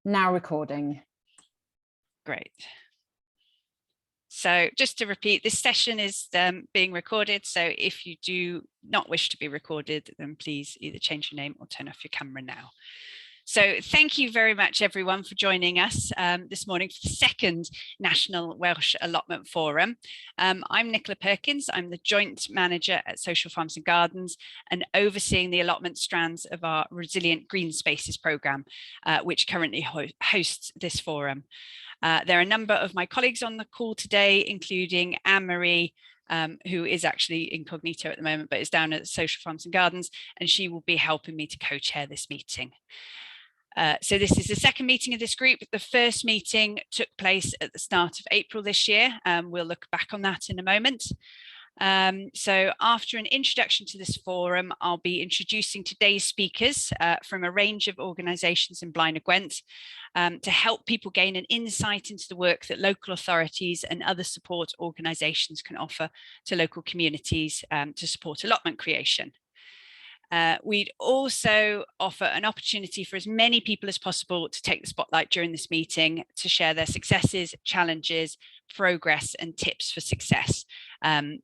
Now recording. Great. So just to repeat, this session is being recorded. So if you do not wish to be recorded, then please either change your name or turn off your camera now. So thank you very much, everyone, for joining us this morning for the second National Welsh Allotment Forum. I'm Nicola Perkins. I'm the Joint Manager at Social Farms and Gardens and overseeing the allotment strands of our Resilient Green Spaces programme, which currently hosts this forum. There are a number of my colleagues on the call today, including Anne-Marie, who is actually incognito at the moment, but is down at Social Farms and Gardens, and she will be helping me to co-chair this meeting. So this is the second meeting of this group. The first meeting took place at the start of April this year. We'll look back on that in a moment. So after an introduction to this forum, I'll be introducing today's speakers from a range of organisations in Blaenau Gwent to help people gain an insight into the work that local authorities and other support organisations can offer to local communities to support allotment creation. We'd also offer an opportunity for as many people as possible to take the spotlight during this meeting to share their successes, challenges, progress and tips for success,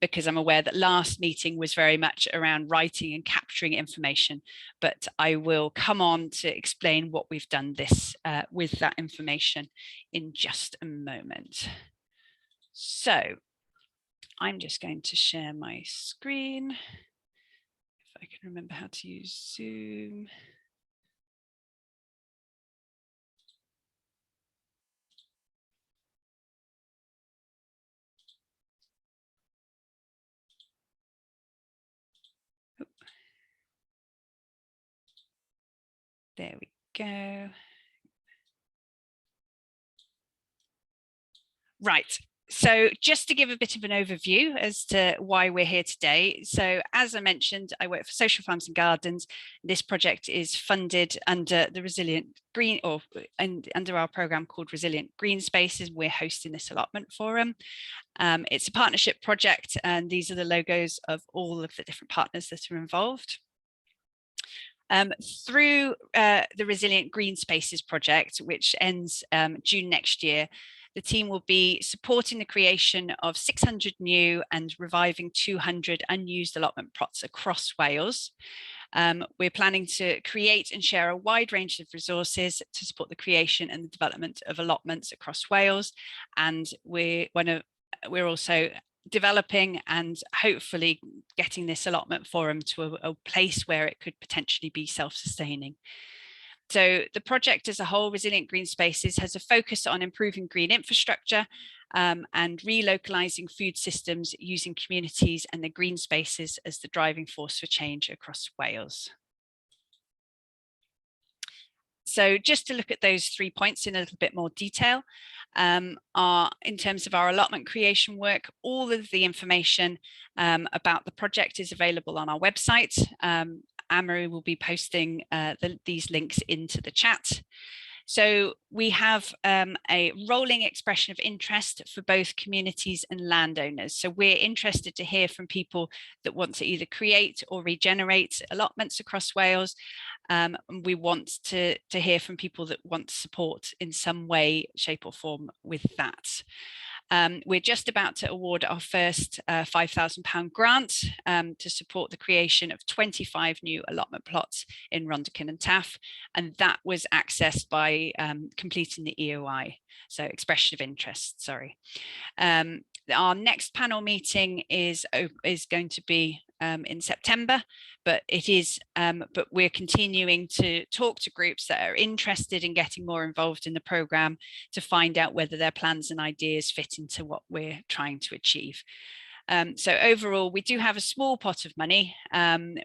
because I'm aware that last meeting was very much around writing and capturing information, but I will come on to explain what we've done this with that information in just a moment. So I'm just going to share my screen. I can remember how to use Zoom. Oh. There we go. Right. So just to give a bit of an overview as to why we're here today. So as I mentioned, I work for Social Farms and Gardens. This project is funded under the Resilient Green under our programme called Resilient Green Spaces. We're hosting this allotment forum. It's a partnership project, and these are the logos of all of the different partners that are involved. Through the Resilient Green Spaces project, which ends June next year, the team will be supporting the creation of 600 new and reviving 200 unused allotment plots across Wales. We're planning to create and share a wide range of resources to support the creation and the development of allotments across Wales. And we're also developing and hopefully getting this allotment forum to a place where it could potentially be self-sustaining. So the project as a whole, Resilient Green Spaces, has a focus on improving green infrastructure and relocalising food systems using communities and the green spaces as the driving force for change across Wales. So just to look at those 3 points in a little bit more detail, in terms of our allotment creation work, all of the information about the project is available on our website. Anne-Marie will be posting these links into the chat. So we have a rolling expression of interest for both communities and landowners. So we're interested to hear from people that want to either create or regenerate allotments across Wales. We want to hear from people that want support in some way, shape or form with that. We're just about to award our first £5,000 grant to support the creation of 25 new allotment plots in Nottingham and Taff, and that was accessed by completing the EOI, so expression of interest, sorry. Our next panel meeting is going to be in September, but we're continuing to talk to groups that are interested in getting more involved in the programme to find out whether their plans and ideas fit into what we're trying to achieve. So overall, we do have a small pot of money.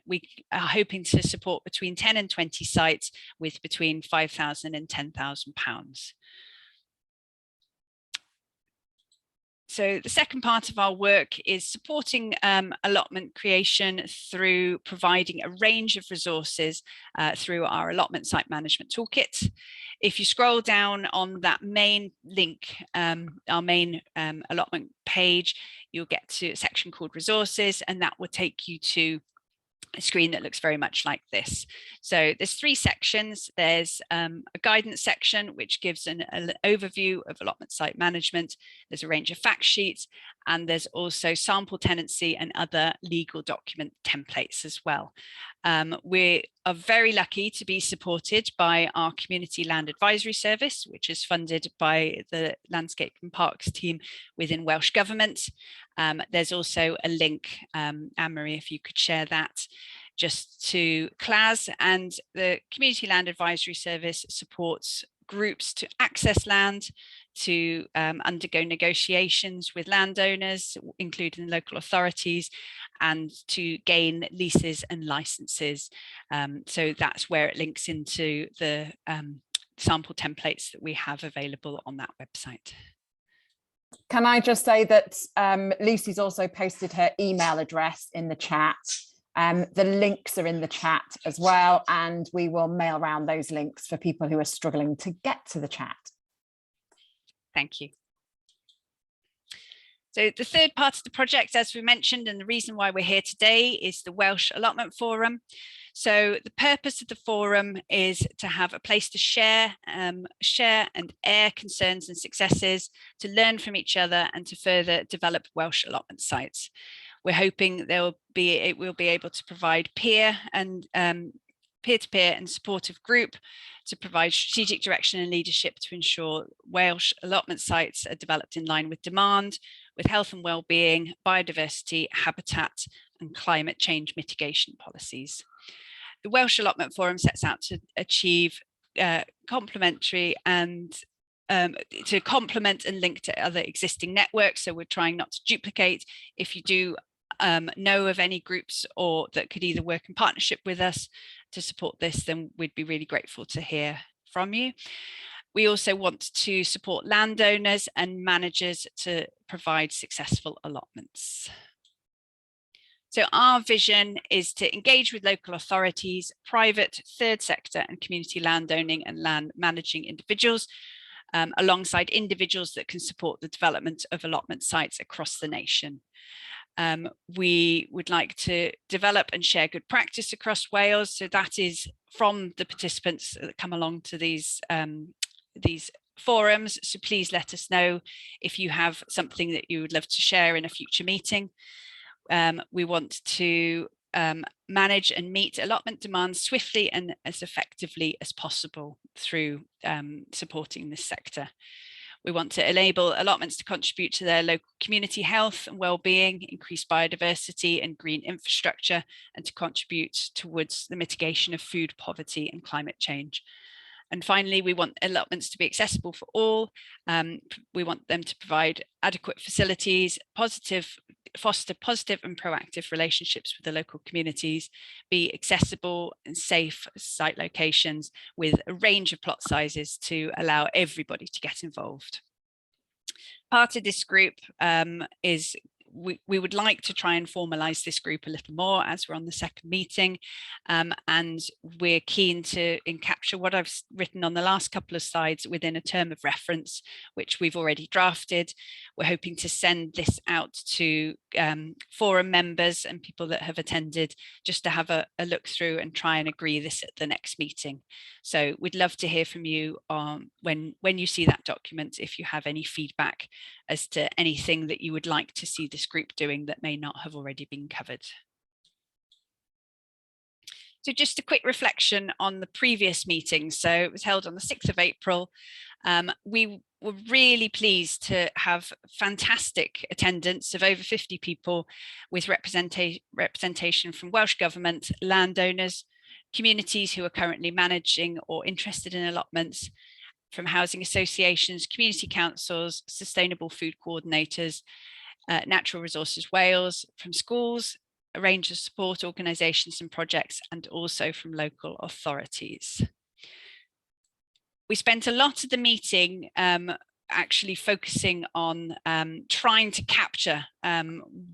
We are hoping to support between 10 and 20 sites with between £5,000 and £10,000. So the second part of our work is supporting allotment creation through providing a range of resources through our allotment site management toolkit. If you scroll down on that main link, our main allotment page, you'll get to a section called resources, and that will take you to screen that looks very much like this. So there's 3 sections. There's a guidance section, which gives an overview of allotment site management. There's a range of fact sheets, and there's also sample tenancy and other legal document templates as well. We are very lucky to be supported by our Community Land Advisory Service, which is funded by the Landscape and Parks team within Welsh Government. There's also a link, Anne-Marie, if you could share that, just to CLAS, and the Community Land Advisory Service supports groups to access land, to undergo negotiations with landowners, including local authorities, and to gain leases and licenses. So that's where it links into the sample templates that we have available on that website. Can I just say that Lucy's also posted her email address in the chat. The links are in the chat as well, and we will mail around those links for people who are struggling to get to the chat. Thank you. So the third part of the project, as we mentioned, and the reason why we're here today, is the Welsh Allotment Forum. So the purpose of the forum is to have a place to share and air concerns and successes, to learn from each other, and to further develop Welsh allotment sites. We're hoping we'll be able to provide peer-to-peer and supportive group to provide strategic direction and leadership to ensure Welsh allotment sites are developed in line with demand, with health and well-being, biodiversity, habitat, and climate change mitigation policies. The Welsh Allotment Forum sets out to achieve complementary and to complement and link to other existing networks. So we're trying not to duplicate. If you do know of any groups or that could either work in partnership with us to support this, then we'd be really grateful to hear from you. We also want to support landowners and managers to provide successful allotments. So our vision is to engage with local authorities, private, third sector and community landowning and land managing individuals, alongside individuals that can support the development of allotment sites across the nation. We would like to develop and share good practice across Wales. So that is from the participants that come along to these forums. So please let us know if you have something that you would love to share in a future meeting. We want to manage and meet allotment demands swiftly and as effectively as possible through supporting this sector. We want to enable allotments to contribute to their local community health and well-being, increase biodiversity and green infrastructure, and to contribute towards the mitigation of food poverty and climate change. And finally, we want allotments to be accessible for all. We want them to provide adequate facilities, foster positive and proactive relationships with the local communities, be accessible and safe site locations with a range of plot sizes to allow everybody to get involved. Part of this group is we would like to try and formalise this group a little more as we're on the second meeting, and we're keen to capture what I've written on the last couple of slides within a term of reference, which we've already drafted. We're hoping to send this out to forum members and people that have attended, just to have a look through and try and agree this at the next meeting. So we'd love to hear from you when you see that document, if you have any feedback as to anything that you would like to see this group doing that may not have already been covered. So just a quick reflection on the previous meeting. So it was held on the 6th of April. We were really pleased to have fantastic attendance of over 50 people, with representation from Welsh Government, landowners, communities who are currently managing or interested in allotments, from housing associations, community councils, sustainable food coordinators, Natural Resources Wales, from schools, a range of support organisations and projects, and also from local authorities. We spent a lot of the meeting actually focusing on trying to capture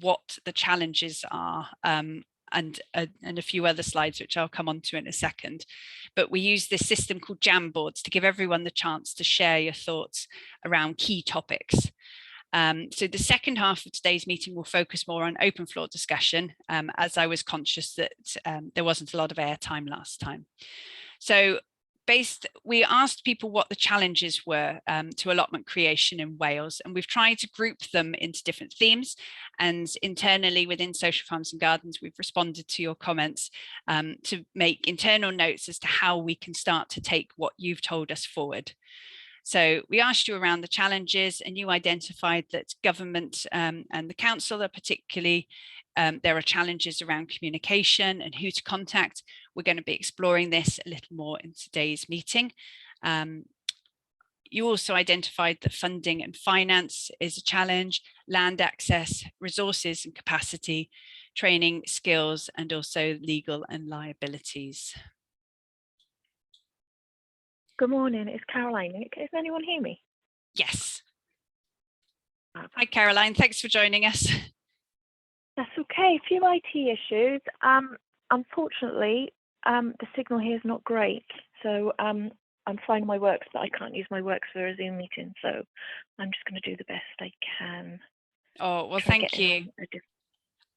what the challenges are, and a few other slides which I'll come on to in a second. But we use this system called Jamboards to give everyone the chance to share your thoughts around key topics. So the second half of today's meeting will focus more on open floor discussion, as I was conscious that there wasn't a lot of airtime last time. So we asked people what the challenges were to allotment creation in Wales, and we've tried to group them into different themes. And internally within Social Farms and Gardens, we've responded to your comments to make internal notes as to how we can start to take what you've told us forward. So we asked you around the challenges, and you identified that government and the council are particularly, there are challenges around communication and who to contact. We're going to be exploring this a little more in today's meeting. You also identified that funding and finance is a challenge, land access, resources and capacity, training, skills, and also legal and liabilities. Good morning, it's Caroline. Can anyone hear me? Yes. Hi, Caroline. Thanks for joining us. That's okay. A few IT issues. Unfortunately, the signal here is not great. So I'm finding my works, but I can't use my works for a Zoom meeting. So I'm just going to do the best I can. Oh, well, thank you.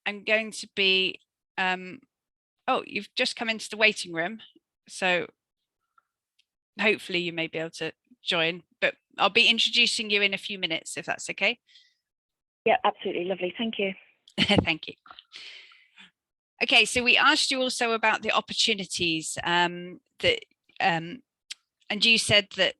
I'm going to be, oh, you've just come into the waiting room. So hopefully you may be able to join, but I'll be introducing you in a few minutes, if that's okay. Yeah, absolutely. Lovely. Thank you. Thank you. Okay, so we asked you also about the opportunities and you said that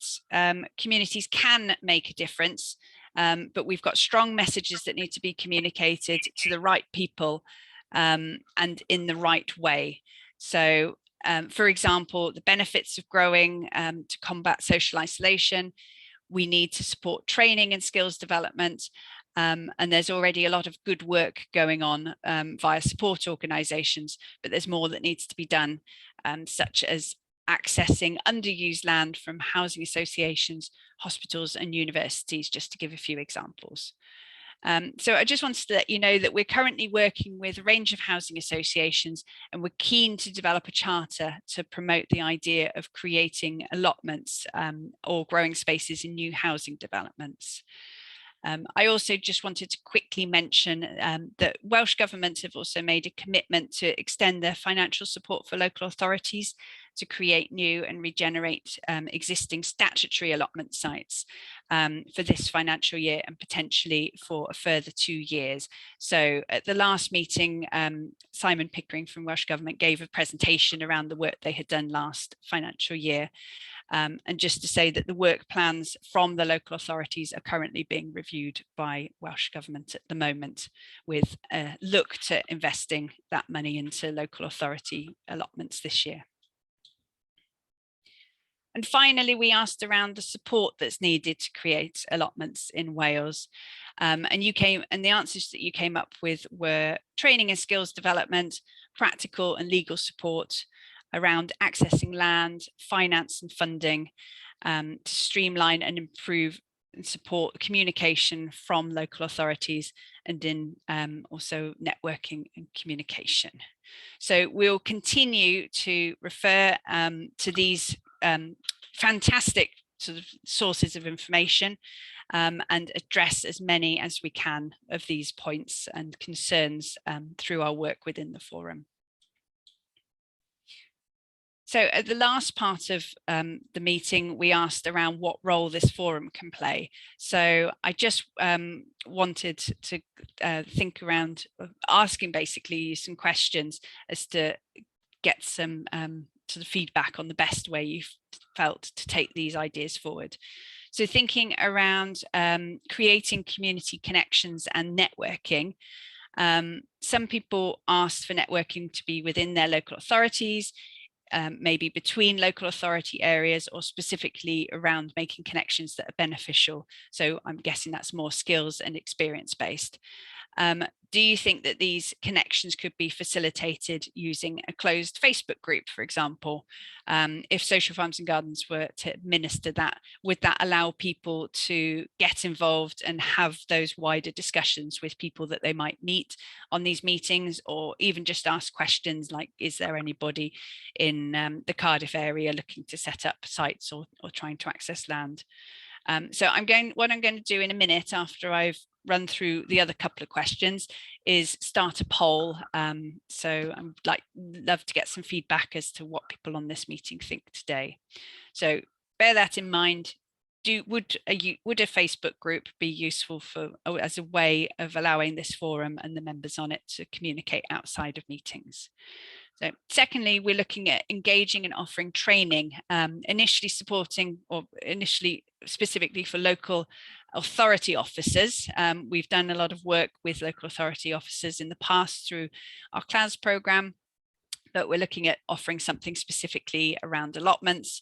communities can make a difference, but we've got strong messages that need to be communicated to the right people and in the right way. So for example, the benefits of growing to combat social isolation, we need to support training and skills development. And there's already a lot of good work going on via support organisations, but there's more that needs to be done, such as accessing underused land from housing associations, hospitals and universities, just to give a few examples. So I just wanted to let you know that we're currently working with a range of housing associations, and we're keen to develop a charter to promote the idea of creating allotments or growing spaces in new housing developments. I also just wanted to quickly mention that Welsh Government have also made a commitment to extend their financial support for local authorities to create new and regenerate existing statutory allotment sites for this financial year and potentially for a further 2 years. So at the last meeting, Simon Pickering from Welsh Government gave a presentation around the work they had done last financial year. And just to say that the work plans from the local authorities are currently being reviewed by Welsh Government at the moment, with a look to investing that money into local authority allotments this year. And finally, we asked around the support that's needed to create allotments in Wales. And the answers that you came up with were training and skills development, practical and legal support, around accessing land, finance and funding, to streamline and improve and support communication from local authorities, and in also networking and communication. So we'll continue to refer to these fantastic sort of sources of information and address as many as we can of these points and concerns through our work within the forum. So at the last part of the meeting, we asked around what role this forum can play. So I just wanted to think around asking basically some questions as to get some sort of feedback on the best way you felt to take these ideas forward. So thinking around creating community connections and networking. Some people asked for networking to be within their local authorities, maybe between local authority areas, or specifically around making connections that are beneficial. So I'm guessing that's more skills and experience based. Do you think that these connections could be facilitated using a closed Facebook group, for example? If Social Farms and Gardens were to administer that, would that allow people to get involved and have those wider discussions with people that they might meet on these meetings, or even just ask questions like, is there anybody in the Cardiff area looking to set up sites or trying to access land? So what I'm going to do in a minute after I've run through the other couple of questions is start a poll. So I'd love to get some feedback as to what people on this meeting think today. So bear that in mind. Would a Facebook group be useful as a way of allowing this forum and the members on it to communicate outside of meetings? So secondly, we're looking at engaging and offering training, initially specifically for local authority officers. We've done a lot of work with local authority officers in the past through our CLAS programme, but we're looking at offering something specifically around allotments.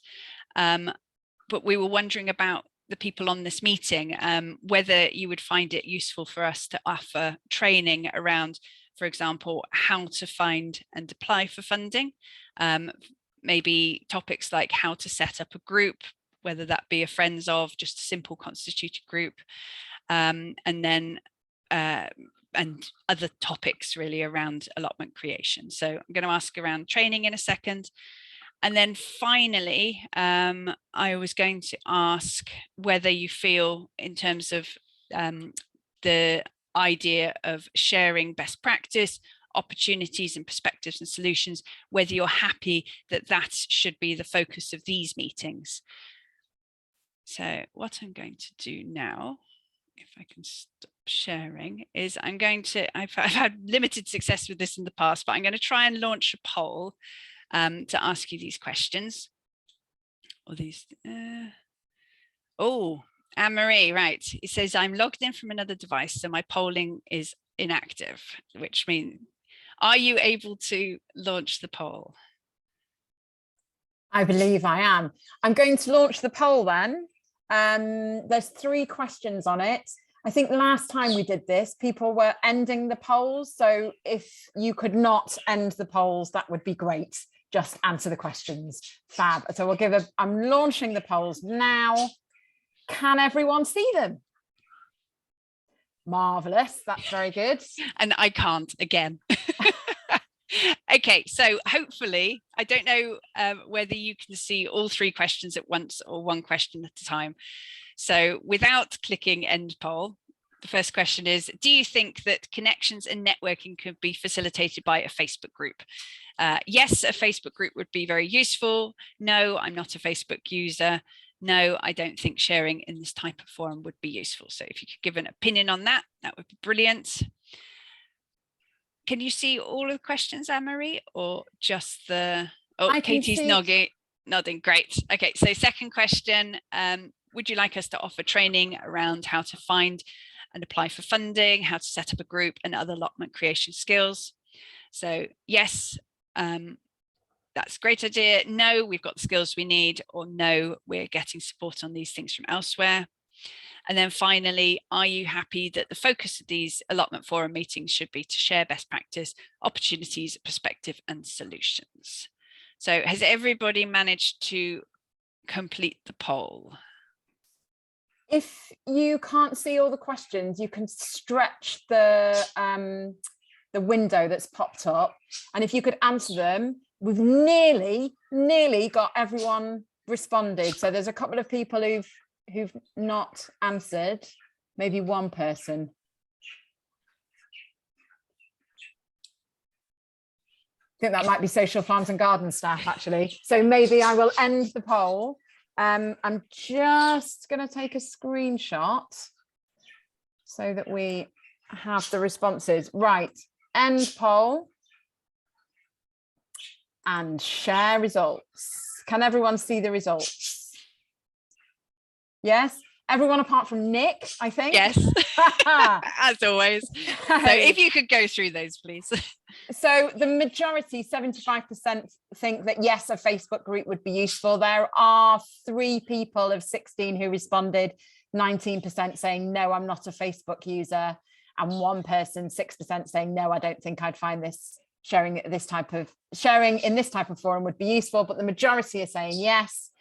But we were wondering about the people on this meeting, whether you would find it useful for us to offer training around, for example, how to find and apply for funding, maybe topics like how to set up a group, whether that be a friends of, just a simple constituted group, and other topics really around allotment creation. So I'm going to ask around training in a second. And then finally, I was going to ask whether you feel, in terms of the idea of sharing best practice, opportunities and perspectives and solutions, whether you're happy that that should be the focus of these meetings. So what I'm going to do now, if I can stop sharing, is I've had limited success with this in the past, but I'm going to try and launch a poll to ask you these questions. Or these, Anne-Marie, right. It says, I'm logged in from another device, so my polling is inactive, which means, are you able to launch the poll? I believe I am. I'm going to launch the poll then. There's 3 questions on it. I think last time we did this, people were ending the polls. So if you could not end the polls, that would be great. Just answer the questions. Fab. So I'm launching the polls now. Can everyone see them? Marvelous. That's very good. And I can't again. Okay, so hopefully, I don't know whether you can see all 3 questions at once or one question at a time. So without clicking end poll, the first question is, do you think that connections and networking could be facilitated by a Facebook group? Yes, a Facebook group would be very useful. No, I'm not a Facebook user. No, I don't think sharing in this type of forum would be useful. So if you could give an opinion on that, that would be brilliant. Can you see all of the questions, Anne-Marie, or just the, Katie's nodding, great. Okay, so second question, would you like us to offer training around how to find and apply for funding, how to set up a group and other allotment creation skills? So yes, that's a great idea. No, we've got the skills we need, or no, we're getting support on these things from elsewhere. And then finally, are you happy that the focus of these allotment forum meetings should be to share best practice, opportunities, perspective and solutions? So has everybody managed to complete the poll? If you can't see all the questions, you can stretch the window that's popped up. And if you could answer them, we've nearly got everyone responded. So there's a couple of people who've not answered, maybe one person. I think that might be Social Farms and Garden staff, actually. So maybe I will end the poll. I'm just going to take a screenshot so that we have the responses. Right, end poll and share results. Can everyone see the results? Yes, everyone apart from Nick, I think. Yes, as always. So if you could go through those, please. So the majority, 75%, think that yes, a Facebook group would be useful. There are 3 people of 16 who responded, 19% saying, no, I'm not a Facebook user. And 1 person, 6% saying, no, I don't think I'd find this sharing in this type of forum would be useful. But the majority are saying yes.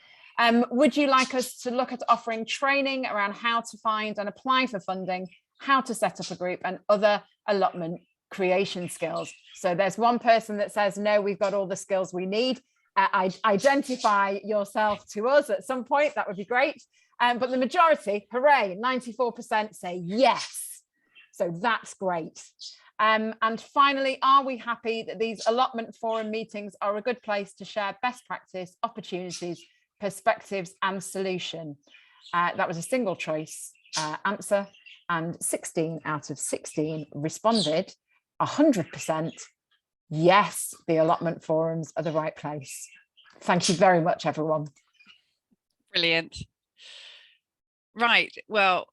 Would you like us to look at offering training around how to find and apply for funding, how to set up a group and other allotment creation skills? So there's 1 person that says, no, we've got all the skills we need. identify yourself to us at some point, that would be great. But the majority, hooray, 94% say yes. So that's great. And finally, are we happy that these allotment forum meetings are a good place to share best practice, opportunities, perspectives and solution? That was a single choice answer, and 16 out of 16 responded 100% yes, the allotment forums are the right place. Thank you very much, everyone. Brilliant. Right, well,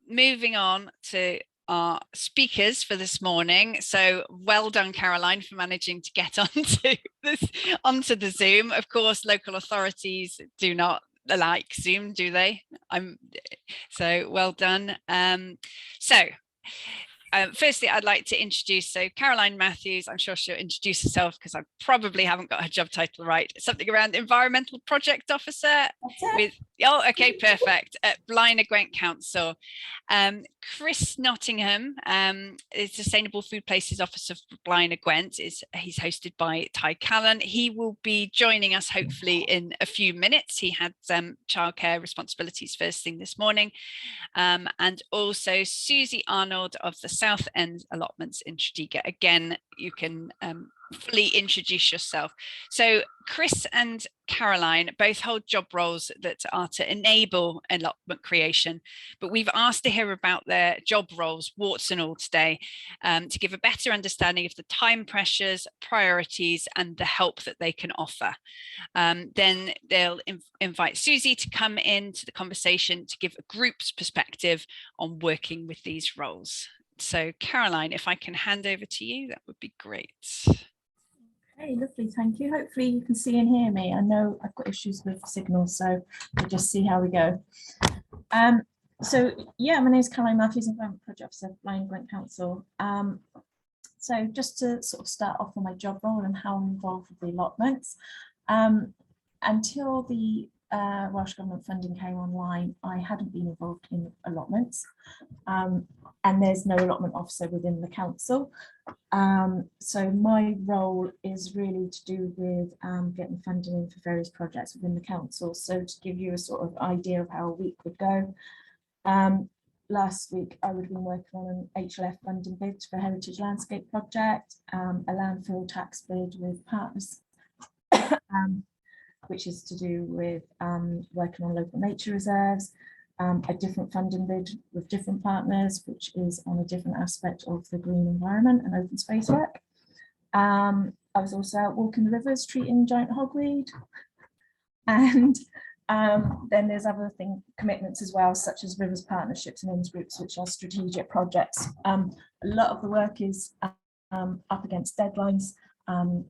moving on to our speakers for this morning. So well done, Caroline, for managing to get onto the Zoom. Of course, local authorities do not like Zoom, do they? So well done. Firstly, I'd like to introduce, Caroline Matthews. I'm sure she'll introduce herself because I probably haven't got her job title right. Something around Environmental Project Officer with, oh, okay, perfect, at Blaenau Gwent Council. Chris Nottingham is Sustainable Food Places Officer for Blaenau Gwent. He's hosted by Tai Calon. He will be joining us hopefully in a few minutes. He had childcare responsibilities first thing this morning. And also Susy Arnold of the Southend Allotments in Tredegar. Again, you can fully introduce yourself. So Chris and Caroline both hold job roles that are to enable allotment creation, but we've asked to hear about their job roles, warts and all, today, to give a better understanding of the time pressures, priorities, and the help that they can offer. Then they'll invite Susy to come into the conversation to give a group's perspective on working with these roles. So Caroline, if I can hand over to you, that would be great. Hey, lovely, thank you. Hopefully you can see and hear me. I know I've got issues with signal, so we'll just see how we go. So yeah, my name is Caroline Matthews, Environment Project Officer at Blaenau Gwent Council. So just to sort of start off on my job role and how I'm involved with the allotments. Until the Welsh Government funding came online, I hadn't been involved in allotments, and there's no allotment officer within the council. So my role is really to do with getting funding in for various projects within the council. So to give you a sort of idea of how a week would go, last week I would have been working on an HLF funding bid for a heritage landscape project, a landfill tax bid with partners, which is to do with working on local nature reserves, a different funding bid with different partners, which is on a different aspect of the green environment and open space work. I was also out walking the rivers, treating giant hogweed. And then there's other commitments as well, such as rivers partnerships and IMS groups, which are strategic projects. A lot of the work is up against deadlines,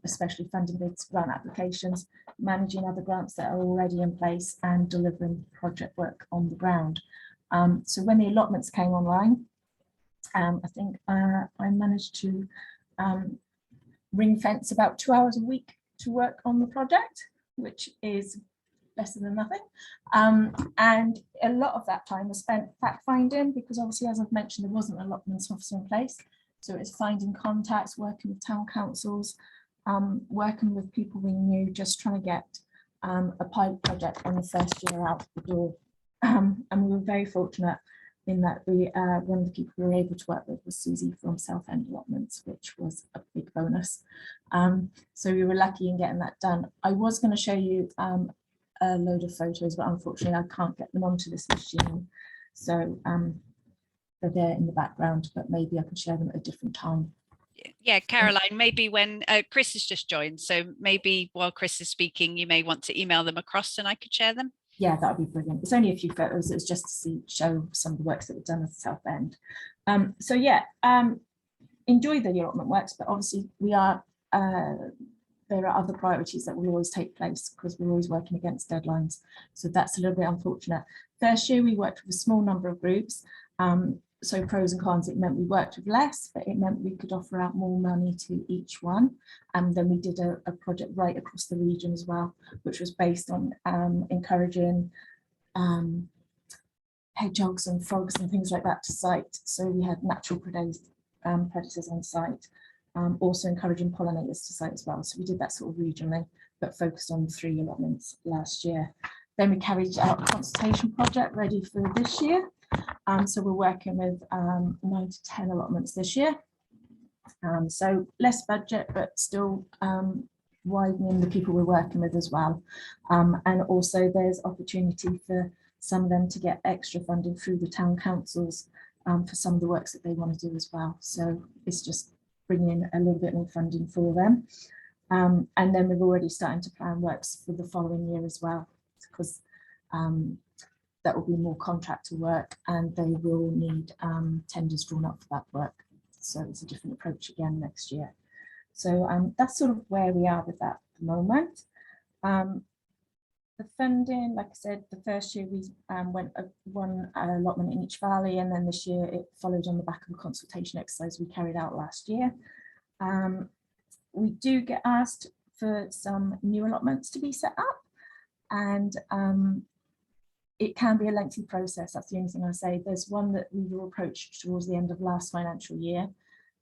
especially funding bids, grant applications, managing other grants that are already in place and delivering project work on the ground. So when the allotments came online, I think I managed to ring fence about 2 hours a week to work on the project, which is better than nothing. And a lot of that time was spent fact finding, because obviously, as I've mentioned, there wasn't an allotments officer in place. So it's finding contacts, working with town councils, working with people we knew, just trying to get a pilot project on the first year out the door. And we were very fortunate in that one of the people we were able to work with was Susy from Southend Allotments, which was a big bonus. So we were lucky in getting that done. I was going to show you a load of photos, but unfortunately I can't get them onto this machine. So they're there in the background, but maybe I can share them at a different time. Yeah, Caroline, maybe when Chris has just joined, so maybe while Chris is speaking, you may want to email them across and I could share them. Yeah, that would be brilliant. It's only a few photos. It was just to show some of the works that were done at the Southend. So yeah, enjoy the allotment works, but obviously there are other priorities that will always take place because we're always working against deadlines. So that's a little bit unfortunate. First year we worked with a small number of groups. So pros and cons, it meant we worked with less, but it meant we could offer out more money to each one. And then we did a project right across the region as well, which was based on encouraging hedgehogs and frogs and things like that to site. So we had natural predators on site, also encouraging pollinators to site as well. So we did that sort of regionally, but focused on 3 allotments last year. Then we carried out a consultation project ready for this year. So we're working with 9 to 10 allotments this year. So less budget, but still widening the people we're working with as well. And also there's opportunity for some of them to get extra funding through the town councils for some of the works that they want to do as well. So it's just bringing in a little bit more funding for them. And then we've already started to plan works for the following year as well, because that will be more contractor work and they will need tenders drawn up for that work. So it's a different approach again next year. So that's sort of where we are with that at the moment. The funding, like I said, the first year we went one allotment in each valley, and then this year it followed on the back of a consultation exercise we carried out last year. We do get asked for some new allotments to be set up, and it can be a lengthy process. That's the only thing I say. There's one that we will approach towards the end of last financial year,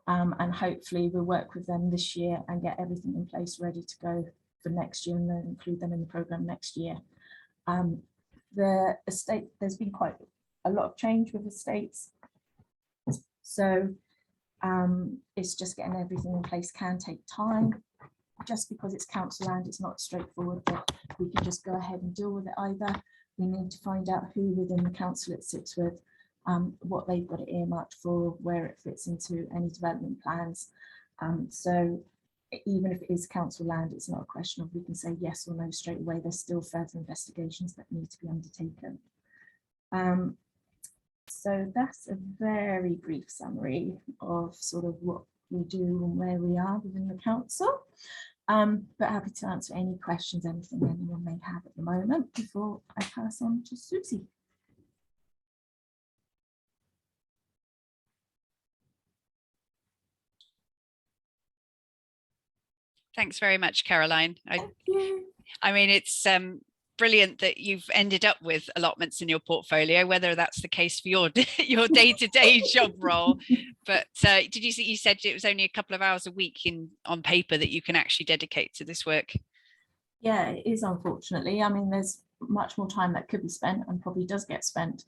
and hopefully we'll work with them this year and get everything in place ready to go for next year and then include them in the programme next year. The estate, there's been quite a lot of change with estates. So it's just getting everything in place can take time. Just because it's council land, it's not straightforward that we can just go ahead and deal with it either. We need to find out who within the council it sits with, what they've got it earmarked for, where it fits into any development plans. So even if it is council land, it's not a question of we can say yes or no straight away. There's still further investigations that need to be undertaken. So that's a very brief summary of sort of what we do and where we are within the council. But happy to answer any questions, anything anyone may have at the moment before I pass on to Susie. Thanks very much, Caroline. Thank you. I mean, it's brilliant that you've ended up with allotments in your portfolio, whether that's the case for your your day-to-day job role. But did you see, you said it was only a couple of hours a week on paper that you can actually dedicate to this work? Yeah, it is, unfortunately. I mean, there's much more time that could be spent and probably does get spent.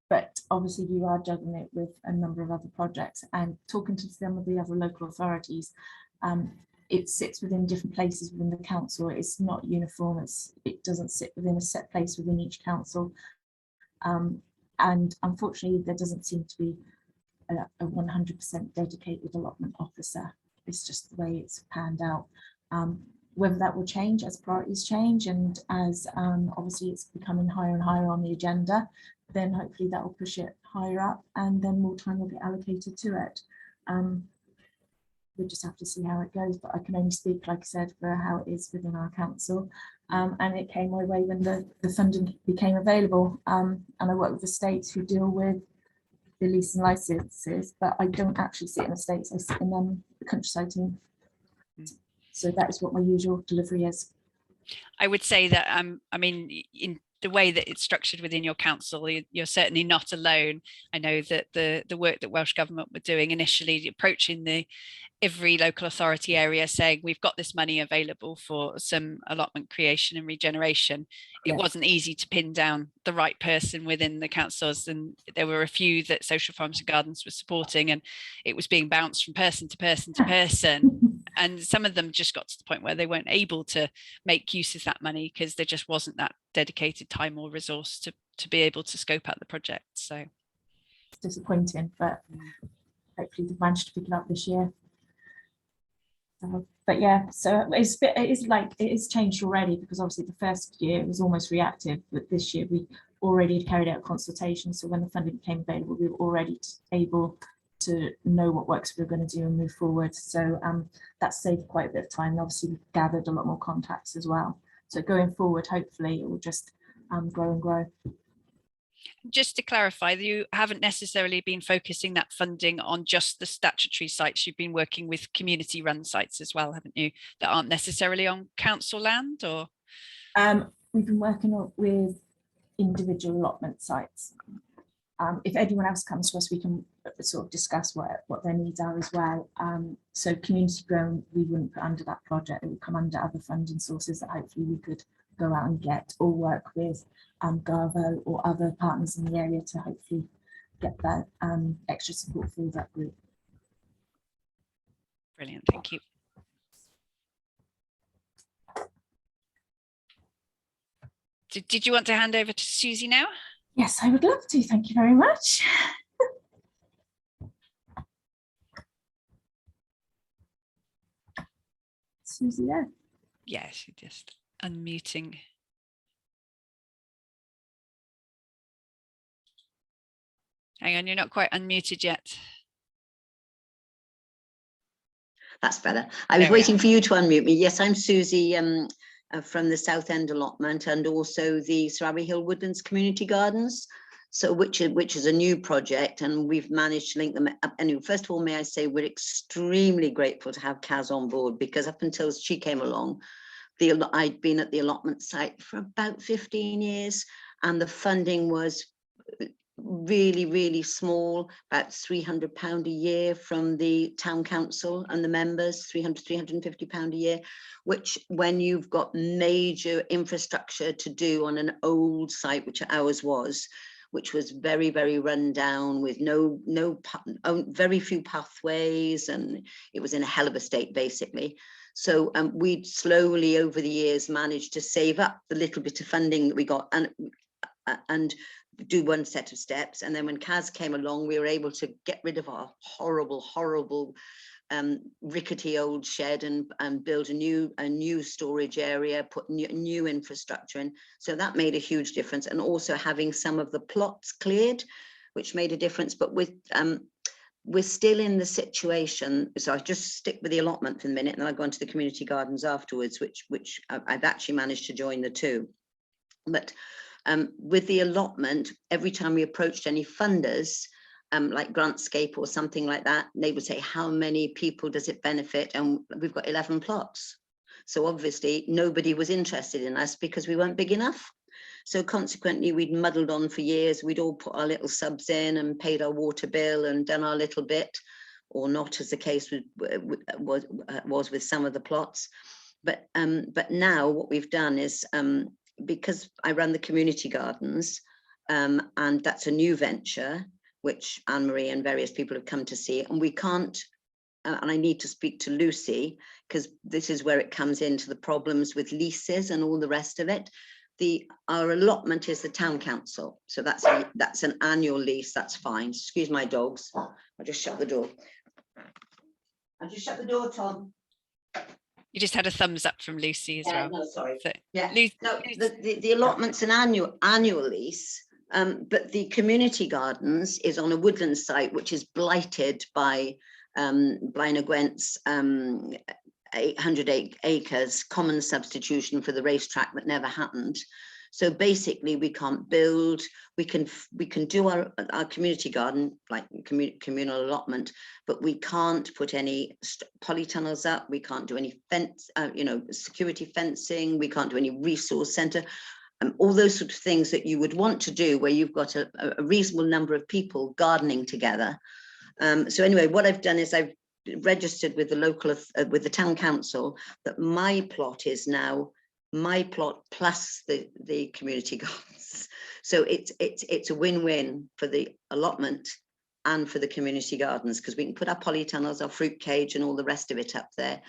But obviously you are juggling it with a number of other projects, and talking to some of the other local authorities. It sits within different places within the council. It's not uniform. It doesn't sit within a set place within each council. And unfortunately, there doesn't seem to be a 100% dedicated allotment officer. It's just the way it's panned out. Whether that will change as priorities change and as obviously it's becoming higher and higher on the agenda, then hopefully that will push it higher up and then more time will be allocated to it. We'll just have to see how it goes, but I can only speak, like I said, for how it is within our council. And it came my way when the funding became available. And I work with the estates who deal with the lease and licenses, but I don't actually sit in the estates, I sit in the countryside team. So that is what my usual delivery is. I would say that, I mean, in the way that it's structured within your council, you're certainly not alone. I know that the work that Welsh Government were doing initially, approaching every local authority area saying, we've got this money available for some allotment creation and regeneration. It wasn't easy to pin down the right person within the councils, and there were a few that Social Farms and Gardens was supporting, and it was being bounced from person to person to person. And some of them just got to the point where they weren't able to make use of that money because there just wasn't that dedicated time or resource to be able to scope out the project. So it's disappointing, but hopefully they've managed to pick it up this year. But yeah, so it is changed already, because obviously the first year it was almost reactive, but this year we already carried out consultation. So when the funding became available, we were already able to know what works we were going to do and move forward. So that saved quite a bit of time. Obviously we gathered a lot more contacts as well. So going forward, hopefully it will just grow and grow. Just to clarify, you haven't necessarily been focusing that funding on just the statutory sites. You've been working with community run sites as well, haven't you, that aren't necessarily on council land? Or we've been working with individual allotment sites. If anyone else comes to us, we can sort of discuss what their needs are as well. So community grown, we wouldn't put under that project. It would come under other funding sources that hopefully we could go out and get, or work with Garvo or other partners in the area to hopefully get that extra support for that group. Brilliant, thank you. Did you want to hand over to Susie now? Yes, I would love to. Thank you very much. Susie there? Yeah, she's just unmuting. Hang on, you're not quite unmuted yet. That's better. I was waiting for you to unmute me. Yes, I'm Susie from the Southend Allotment and also the Surrey Hill Woodlands Community Gardens. So which is a new project, and we've managed to link them up. Anyway, first of all, may I say we're extremely grateful to have Kaz on board, because up until she came along, I'd been at the allotment site for about 15 years, and the funding was really, really small, about £300 a year from the town council and the members, £350 a year, which when you've got major infrastructure to do on an old site, which ours was, which was very, very run down with very few pathways, and it was in a hell of a state basically. So we'd slowly over the years managed to save up the little bit of funding that we got and do one set of steps. And then when Kaz came along, we were able to get rid of our horrible rickety old shed and build a new storage area, put new infrastructure in. So that made a huge difference. And also having some of the plots cleared, which made a difference. But with we're still in the situation. So I just stick with the allotment for a minute, and I'll go on to the community gardens afterwards, which I've actually managed to join the two. But with the allotment, every time we approached any funders, like Grantscape or something like that, they would say, how many people does it benefit? And we've got 11 plots. So obviously nobody was interested in us because we weren't big enough. So consequently, we'd muddled on for years. We'd all put our little subs in and paid our water bill and done our little bit, or not, as the case was with some of the plots. But now what we've done is, because I run the community gardens, and that's a new venture, which Anne-Marie and various people have come to see, and we can't, and I need to speak to Lucy, because this is where it comes into the problems with leases and all the rest of it. Our allotment is the town council, so that's an annual lease. That's fine. Excuse my dogs. I'll just shut the door. I'll just shut the door, Tom. You just had a thumbs up from Lucy as well. No, sorry. So, Yeah. No, the allotment's an annual lease, but the community gardens is on a woodland site which is blighted by Blaenau Gwent's 800 acres common substitution for the racetrack that never happened. So basically we can't build, we can do our community garden, like communal allotment, but we can't put any polytunnels up, we can't do any fence, security fencing, we can't do any resource centre, all those sort of things that you would want to do where you've got a reasonable number of people gardening together. So anyway, what I've done is I've registered with the local, with the town council, that my plot is now my plot plus the community gardens. So it's a win-win for the allotment and for the community gardens, because we can put our polytunnels, our fruit cage and all the rest of it up there.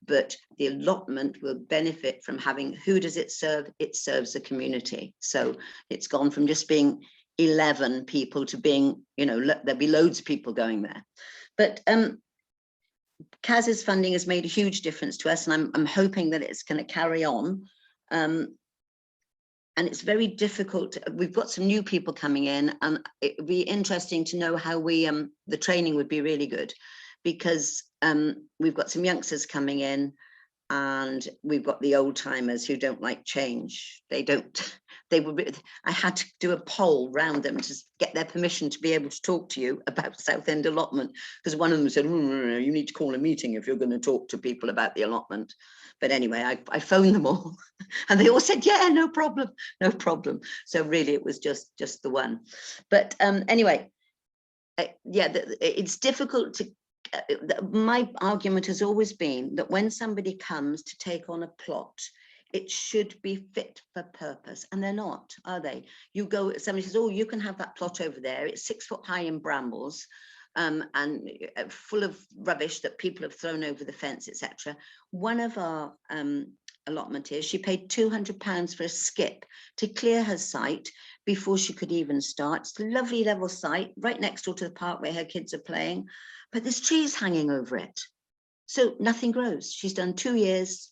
But the allotment will benefit from having, who does it serve? It serves the community. So it's gone from just being 11 people to being, there'll be loads of people going there. But Kaz's funding has made a huge difference to us, and I'm hoping that it's going to carry on. And it's very difficult. We've got some new people coming in, and it would be interesting to know how we, the training would be really good, because we've got some youngsters coming in, and we've got the old timers who don't like change. I had to do a poll round them to get their permission to be able to talk to you about Southend Allotment, because one of them said, you need to call a meeting if you're going to talk to people about the allotment, But anyway, I phoned them all and they all said, yeah, no problem, no problem. So really it was just the one. But anyway, yeah, it's difficult to, my argument has always been that when somebody comes to take on a plot, it should be fit for purpose, and they're not, are they? You go, somebody says, oh, you can have that plot over there. It's 6 foot high in brambles and full of rubbish that people have thrown over the fence, etc. One of our allotmenteers, she paid £200 for a skip to clear her site before she could even start. It's a lovely level site right next door to the park where her kids are playing, but there's trees hanging over it. So nothing grows. She's done 2 years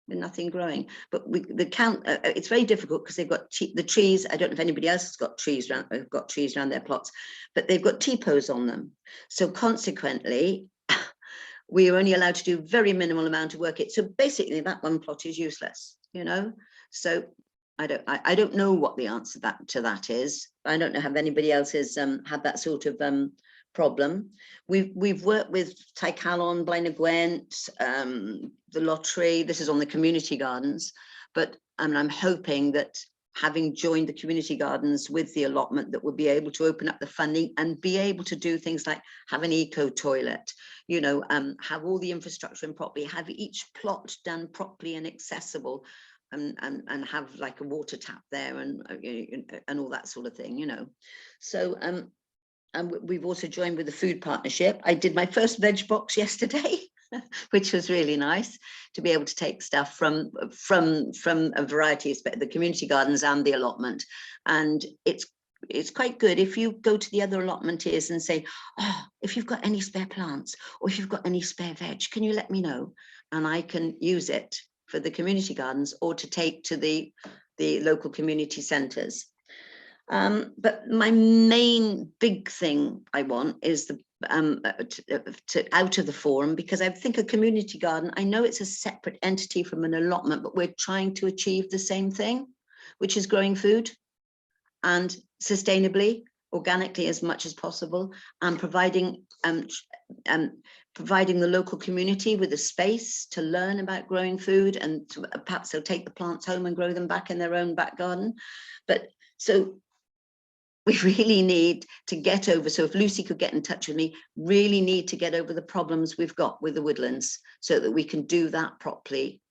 with nothing growing. But it's very difficult because they've got the trees. I don't know if anybody else has got trees around their plots, but they've got T-posts on them. So consequently, we are only allowed to do very minimal amount of work. So basically that one plot is useless, you know? So I don't know what the answer to that is. I don't know if anybody else has had that sort of problem. We've worked with Tai Calon, Blaenau Gwent, the lottery. This is on the community gardens, but I'm hoping that having joined the community gardens with the allotment, that we'll be able to open up the funding and be able to do things like have an eco toilet, you know, have all the infrastructure in properly, have each plot done properly and accessible, and have like a water tap there and all that sort of thing, you know. So and we've also joined with the food partnership. I did my first veg box yesterday, which was really nice to be able to take stuff from a variety of the community gardens and the allotment. And it's quite good if you go to the other allotmenteers and say, oh, if you've got any spare plants or if you've got any spare veg, can you let me know? And I can use it for the community gardens or to take to the local community centres. But my main big thing I want is the out of the forum, because I think a community garden, I know it's a separate entity from an allotment, but we're trying to achieve the same thing, which is growing food and sustainably, organically as much as possible, and providing the local community with a space to learn about growing food, and perhaps they'll take the plants home and grow them back in their own back garden. But so we really need to get over, so if Lucy could get in touch with me, really need to get over the problems we've got with the woodlands so that we can do that properly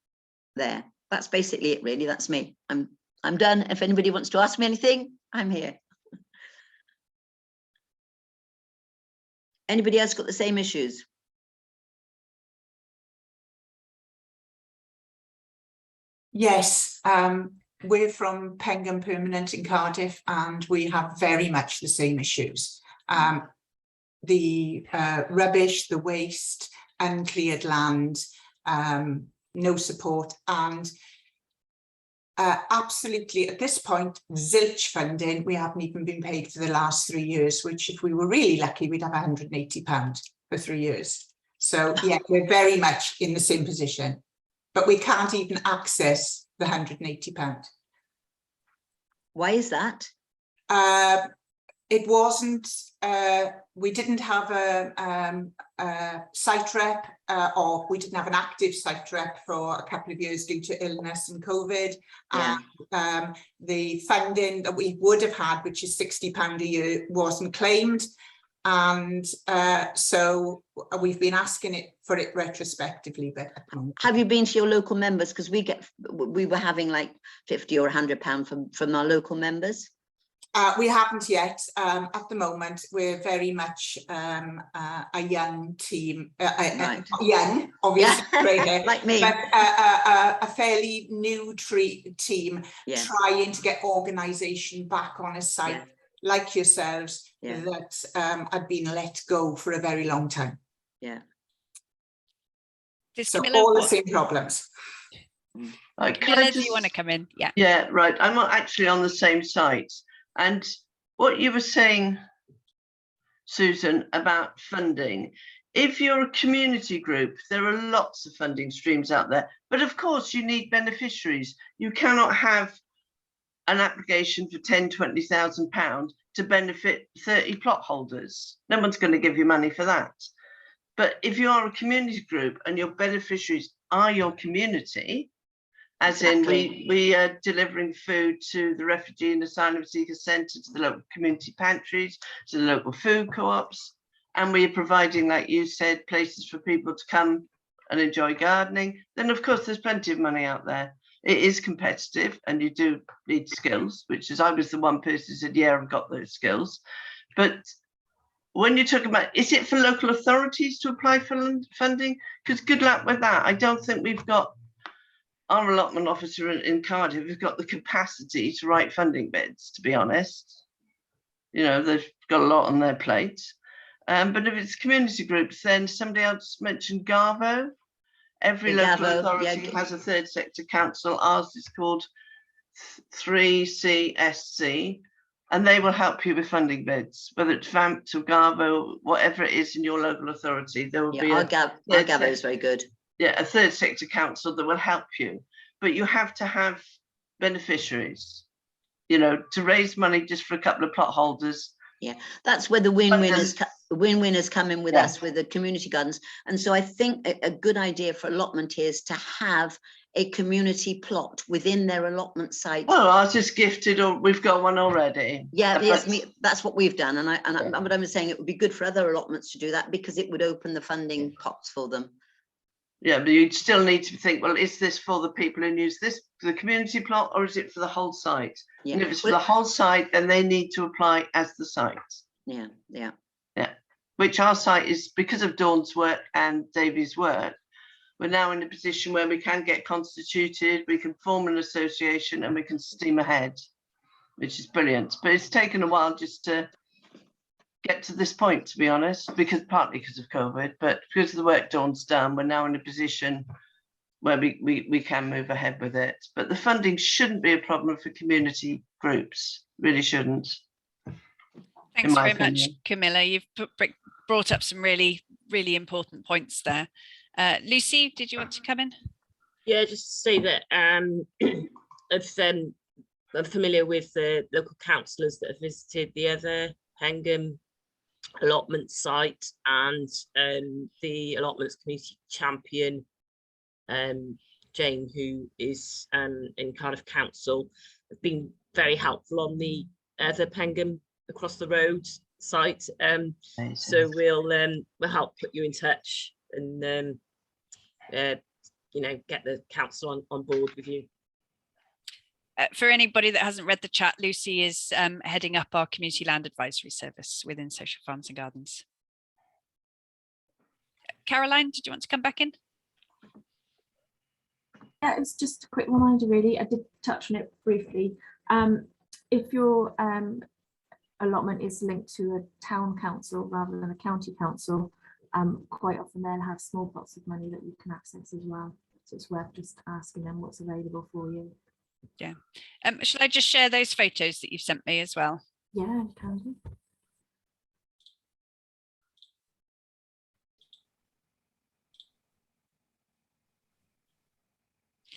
there. That's basically it, really. That's me. I'm done. If anybody wants to ask me anything, I'm here. Anybody else got the same issues? Yes, we're from Pengun Permanent in Cardiff, and we have very much the same issues. The rubbish, the waste, uncleared land, no support, and absolutely at this point, zilch funding. We haven't even been paid for the last 3 years, which if we were really lucky, we'd have £180 for 3 years. So yeah, we're very much in the same position, but we can't even access the £180. Why is that? It wasn't, we didn't have a site rep, or we didn't have an active site rep for a couple of years due to illness and COVID. Yeah. And the funding that we would have had, which is £60 a year, wasn't claimed. And so we've been asking for it retrospectively. But have you been to your local members? Because we were having like £50 or £100 from our local members. We haven't yet. At the moment, we're very much a young team. Right. Young, obviously, yeah. Like me, but a fairly new team, yeah. Trying to get organisation back on a site. Yeah. Like yourselves, yeah. That had been let go for a very long time. Yeah. So all the same problems. Camilla, do you want to come in? Yeah. Yeah, right. I'm not actually on the same site. And what you were saying, Susan, about funding, if you're a community group, there are lots of funding streams out there. But of course, you need beneficiaries. You cannot have an application for £10,000–20,000 to benefit 30 plot holders. No one's going to give you money for that. But if you are a community group and your beneficiaries are your community, as Exactly. in we are delivering food to the refugee and asylum seeker centre, to the local community pantries, to the local food co-ops, and we are providing, like you said, places for people to come and enjoy gardening, then of course there's plenty of money out there. It is competitive and you do need skills, which is, I was the one person who said, yeah, I've got those skills. But when you're talking about, is it for local authorities to apply for funding? Because good luck with that. I don't think we've got our allotment officer in Cardiff, we've got the capacity to write funding bids, to be honest. You know, they've got a lot on their plate. But if it's community groups, then somebody else mentioned Garvo. Every local authority has a third sector council. Ours is called 3CSC, and they will help you with funding bids, whether it's VAMP or Garvo, whatever it is in your local authority. There will be our Garvo is very good. Yeah, a third sector council that will help you, but you have to have beneficiaries, you know, to raise money just for a couple of plot holders. Yeah, that's where the win-winners come in with us, with the community gardens. And so I think a good idea for allotment is to have a community plot within their allotment site. Well, ours is gifted, or we've got one already. Yeah, yes, that's what we've done. But I'm saying it would be good for other allotments to do that, because it would open the funding pots for them. Yeah, but you'd still need to think, well, is this for the people who use this, the community plot, or is it for the whole site? Yeah. And if it's for the whole site, then they need to apply as the site. Yeah, yeah. Yeah, which our site is, because of Dawn's work and Davey's work, we're now in a position where we can get constituted, we can form an association, and we can steam ahead, which is brilliant. But it's taken a while just to get to this point, to be honest, partly because of COVID, but because of the work Dawn's done, we're now in a position where we can move ahead with it. But the funding shouldn't be a problem for community groups, really shouldn't. Thanks very much, Camilla. You've brought up some really, really important points there. Lucy, did you want to come in? Yeah, just to say that I'm familiar with the local councillors that have visited the other Pengham allotment site, and the allotments community champion, Jane, who is in Cardiff Council, have been very helpful on the other Pengham across the road site. So we'll help put you in touch and you know, get the council on board with you. For anybody that hasn't read the chat, Lucy is heading up our community land advisory service within Social Farms and Gardens. Caroline, did you want to come back in? Yeah, it's just a quick reminder, really. I did touch on it briefly. If your allotment is linked to a town council rather than a county council, quite often they'll have small pots of money that you can access as well. So it's worth just asking them what's available for you. Yeah. Shall I just share those photos that you've sent me as well? Yeah, you can do.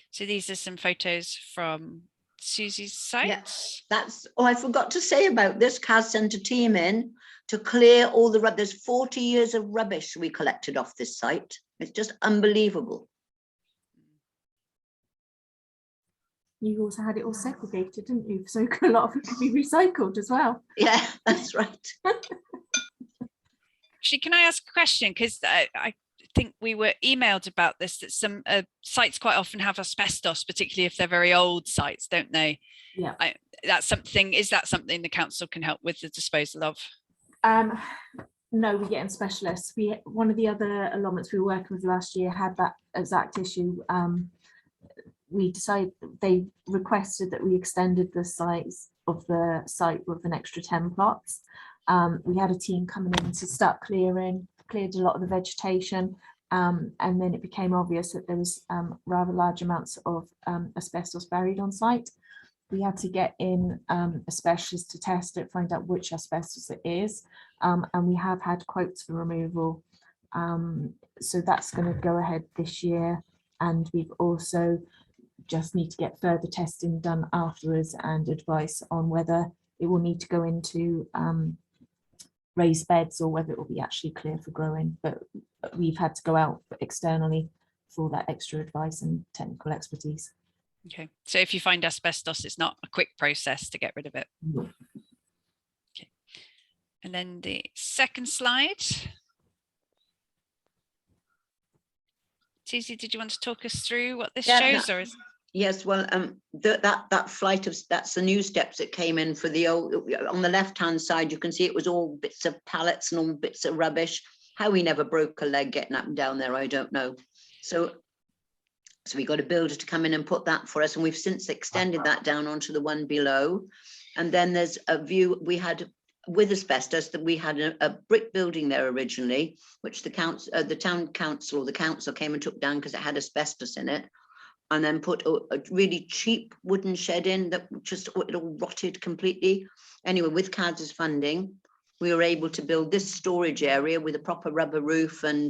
So these are some photos from Susy's site. Yeah, I forgot to say about this. Kaz sent a team in to clear all the rubbish. There's 40 years of rubbish we collected off this site. It's just unbelievable. You also had it all segregated, didn't you? So a lot of it could be recycled as well. Yeah, that's right. Actually, can I ask a question? Because I think we were emailed about this, that some sites quite often have asbestos, particularly if they're very old sites, don't they? Yeah. Is that something the council can help with the disposal of? No, we get in specialists. One of the other allotments we were working with last year had that exact issue. They requested that we extended the size of the site with an extra 10 plots. We had a team coming in to start cleared a lot of the vegetation, and then it became obvious that there was rather large amounts of asbestos buried on site. We had to get in a specialist to test it, find out which asbestos it is, and we have had quotes for removal. So that's going to go ahead this year, and we've also just need to get further testing done afterwards and advice on whether it will need to go into raised beds or whether it will be actually clear for growing. But we've had to go out externally for that extra advice and technical expertise. Okay, so if you find asbestos, it's not a quick process to get rid of it. No. Okay, and then the second slide. Susy, did you want to talk us through what this shows, or is? Yes, well, that flight of, that's the new steps that came in for the old, on the left-hand side, you can see it was all bits of pallets and all bits of rubbish. How we never broke a leg getting up and down there, I don't know. So we got a builder to come in and put that for us, and we've since extended that down onto the one below. And then there's a view we had with asbestos, that we had a brick building there originally, which the town council or the council came and took down because it had asbestos in it, and then put a really cheap wooden shed in that just, it all rotted completely. Anyway, with CADS's funding, we were able to build this storage area with a proper rubber roof and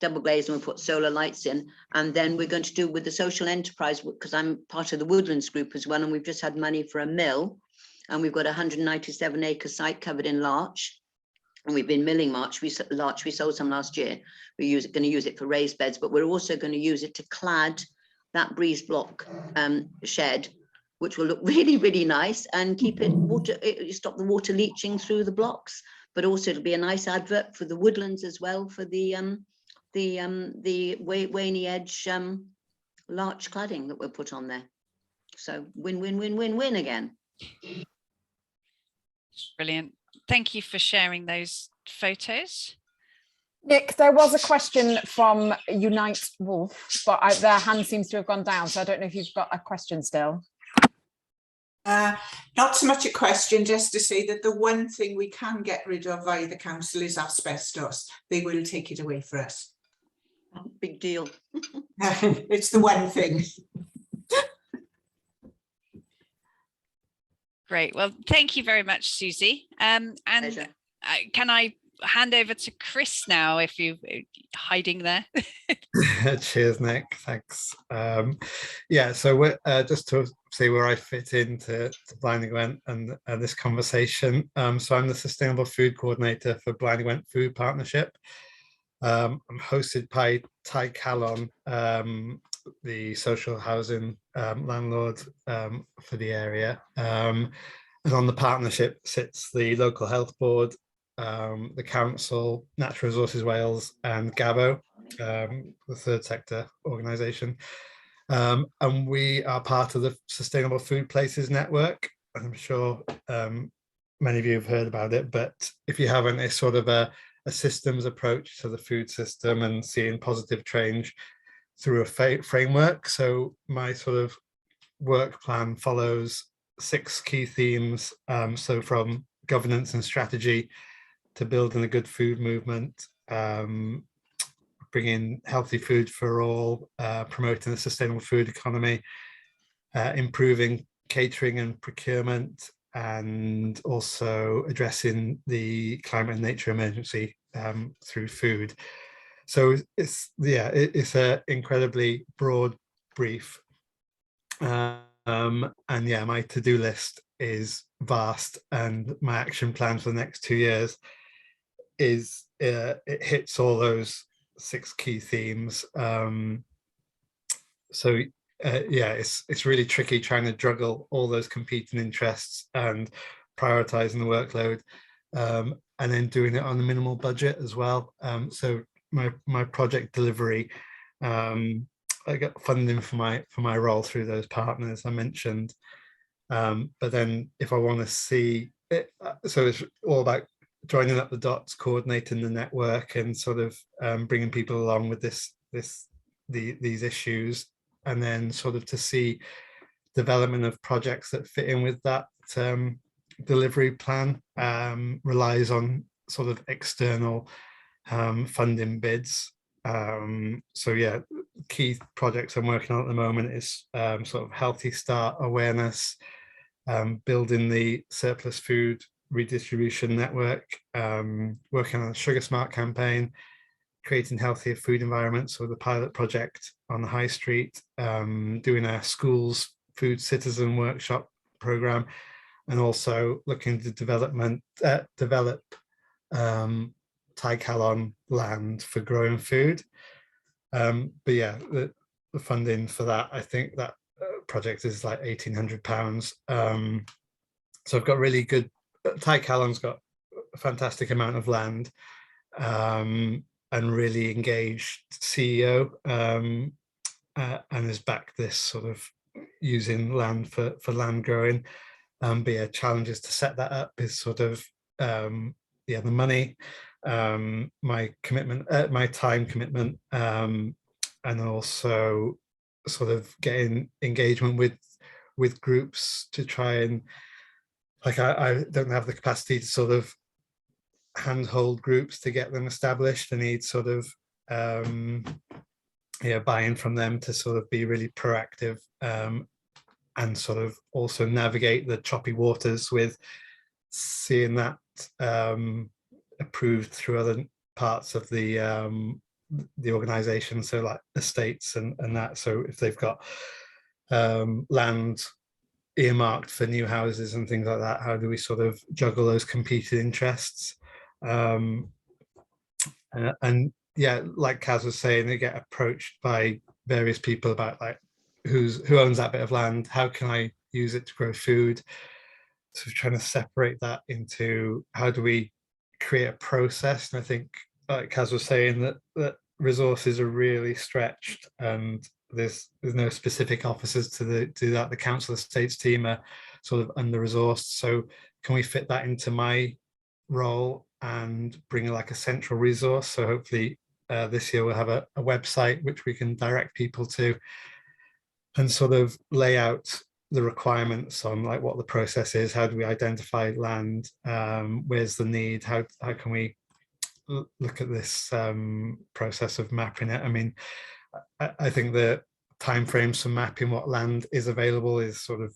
double glazed, and we put solar lights in. And then we're going to do with the social enterprise, because I'm part of the Woodlands group as well, and we've just had money for a mill, and we've got a 197 acre site covered in larch. And we've been milling larch. We sold some last year. We're going to use it for raised beds, but we're also going to use it to clad that breeze block shed, which will look really, really nice and keep it water, stop the water leaching through the blocks. But also it'll be a nice advert for the woodlands as well, for the Waney Edge larch cladding that we'll put on there. So win, win, win, win, win again. Brilliant. Thank you for sharing those photos. Nick, there was a question from Unite Wolf, but their hand seems to have gone down. So I don't know if you've got a question still. Not so much a question, just to say that the one thing we can get rid of via the council is asbestos. They will take it away for us. Oh, big deal. It's the one thing. Great. Well, thank you very much, Susy. And can I hand over to Chris now, if you're hiding there? Cheers, Nick. Thanks. Yeah, so we're just to see where I fit into Blaenau Gwent and this conversation. So I'm the Sustainable Food Coordinator for Blaenau Gwent Food Partnership. I'm hosted by Tai Calon, the social housing landlord for the area. And on the partnership sits the local health board, the council, Natural Resources Wales, and Gabo, the third sector organisation. And we are part of the Sustainable Food Places Network. I'm sure many of you have heard about it, but if you haven't, it's sort of a systems approach to the food system and seeing positive change through a framework. So my sort of work plan follows 6 key themes. So from governance and strategy to building a good food movement, bringing healthy food for all, promoting a sustainable food economy, improving catering and procurement, and also addressing the climate and nature emergency through food. So it's an incredibly broad brief, and yeah, my to-do list is vast, and my action plan for the next 2 years is it hits all those 6 key themes. So yeah, it's really tricky trying to juggle all those competing interests and prioritizing the workload, and then doing it on a minimal budget as well. So my project delivery, I got funding for my role through those partners I mentioned. But then if I want to see it, so it's all about joining up the dots, coordinating the network, and sort of bringing people along with these issues, and then sort of to see development of projects that fit in with that delivery plan relies on sort of external funding bids. So yeah, key projects I'm working on at the moment is sort of Healthy Start awareness, building the surplus food redistribution network, working on a Sugar Smart campaign, creating healthier food environments with a pilot project on the high street, doing a schools food citizen workshop program, and also looking to develop Tai Calon land for growing food. But yeah, the funding for that, I think that project is like £1,800. So I've got really good, Tai Calon's got a fantastic amount of land, and really engaged CEO, and has backed this sort of using land for land growing. But yeah, challenges to set that up is sort of yeah, the money, my commitment, my time commitment, and also sort of getting engagement with groups to try and, like, I don't have the capacity to sort of handhold groups to get them established. I need sort of yeah, buy-in from them to sort of be really proactive, and sort of also navigate the choppy waters with seeing that approved through other parts of the organization, so like estates and that. So if they've got land earmarked for new houses and things like that, how do we sort of juggle those competing interests? And yeah, like Kaz was saying, they get approached by various people about like who owns that bit of land, how can I use it to grow food. So trying to separate that into how do we create a process. And I think, like Kaz was saying, that resources are really stretched, and there's no specific officers to do that. The council estates team are sort of under-resourced. So can we fit that into my role and bring like a central resource? So hopefully this year we'll have a website which we can direct people to, and sort of lay out the requirements on like what the process is, how do we identify land, where's the need, how can we look at this process of mapping it. I mean, I think the timeframes for mapping what land is available is sort of,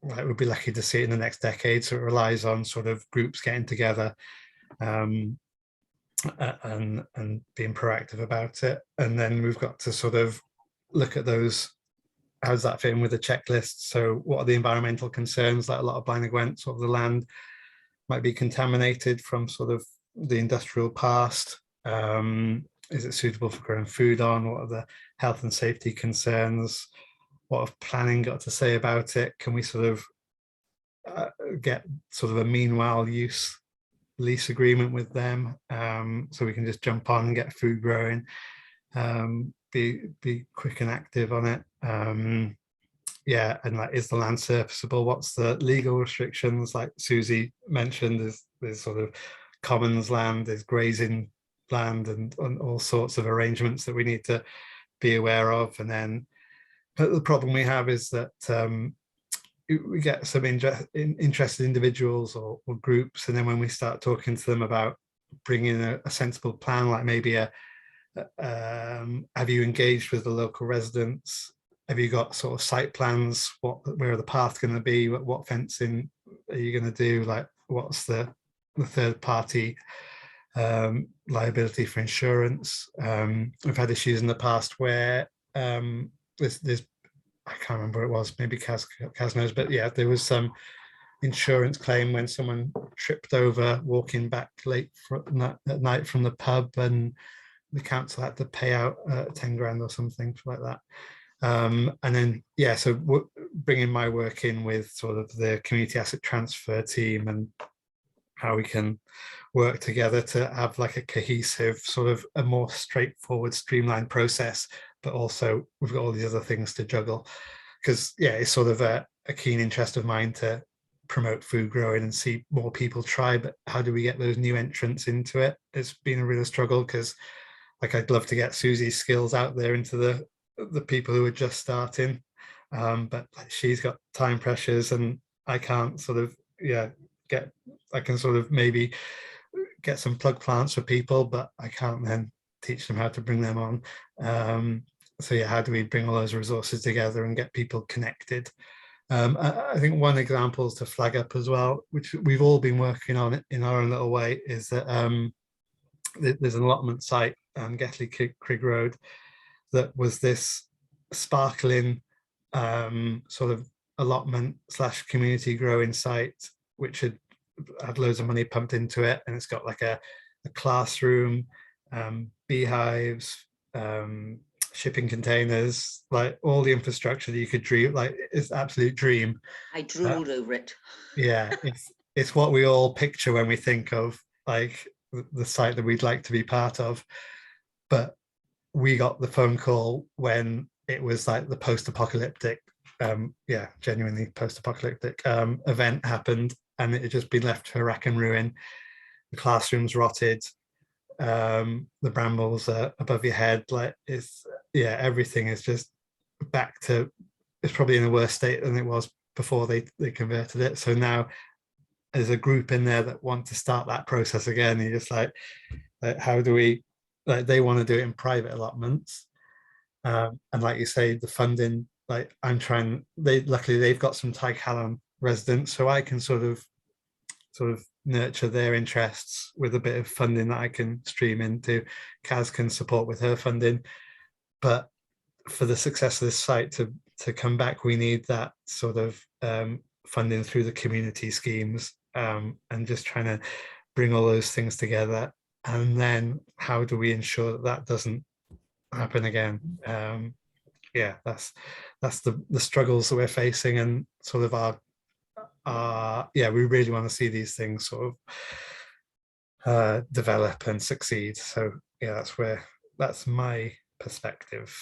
like, we'll be lucky to see it in the next decade. So it relies on sort of groups getting together and being proactive about it. And then we've got to sort of look at those, how does that fit in with the checklist? So what are the environmental concerns? Like a lot of Blaenau Gwent, sort of the land might be contaminated from sort of the industrial past. Is it suitable for growing food on? What are the health and safety concerns? What have planning got to say about it? Can we sort of get sort of a meanwhile use lease agreement with them, so we can just jump on and get food growing, be quick and active on it. Yeah, and like, is the land serviceable? What's the legal restrictions? Like Susy mentioned, there's sort of commons land, there's grazing land, and all sorts of arrangements that we need to be aware of. And then the problem we have is that we get some interested individuals or groups, and then when we start talking to them about bringing a sensible plan, like maybe have you engaged with the local residents? Have you got sort of site plans? Where are the paths going to be? What fencing are you going to do? Like, what's the third party liability for insurance? We've had issues in the past where there's I can't remember what it was, maybe Kaz knows, but yeah, there was some insurance claim when someone tripped over walking back late at night from the pub, and the council had to pay out 10 grand or something like that. And then, yeah, so bringing my work in with sort of the community asset transfer team and how we can work together to have like a cohesive, sort of a more straightforward, streamlined process, but also we've got all these other things to juggle. Because yeah, it's sort of a keen interest of mine to promote food growing and see more people try, but how do we get those new entrants into it? It's been a real struggle, because like I'd love to get Susy's skills out there into the people who are just starting, but like, she's got time pressures, and I can't sort of, yeah, I can sort of maybe get some plug plants for people, but I can't then teach them how to bring them on. So yeah, how do we bring all those resources together and get people connected? I think one example to flag up as well, which we've all been working on in our own little way, is that there's an allotment site, Gethley Crigg Road, that was this sparkling sort of allotment / community growing site, which had loads of money pumped into it, and it's got like a classroom, beehives, shipping containers, like all the infrastructure that you could dream, like it's absolute dream. I drooled over it. Yeah, it's what we all picture when we think of like the site that we'd like to be part of. But we got the phone call when it was like the post-apocalyptic, genuinely post-apocalyptic event happened, and it had just been left to rack and ruin. The classrooms rotted, the brambles are above your head, like everything is just back to, it's probably in a worse state than it was before they converted it. So now there's a group in there that want to start that process again. You're just like how do we, like they want to do it in private allotments, and like you say, the funding, like luckily they've got some Tai Calon residents, so I can sort of nurture their interests with a bit of funding that I can stream into. Kaz can support with her funding, but for the success of this site to come back, we need that sort of funding through the community schemes, and just trying to bring all those things together. And then how do we ensure that that doesn't happen again? That's the struggles that we're facing, and sort of we really want to see these things sort of develop and succeed. So that's my perspective.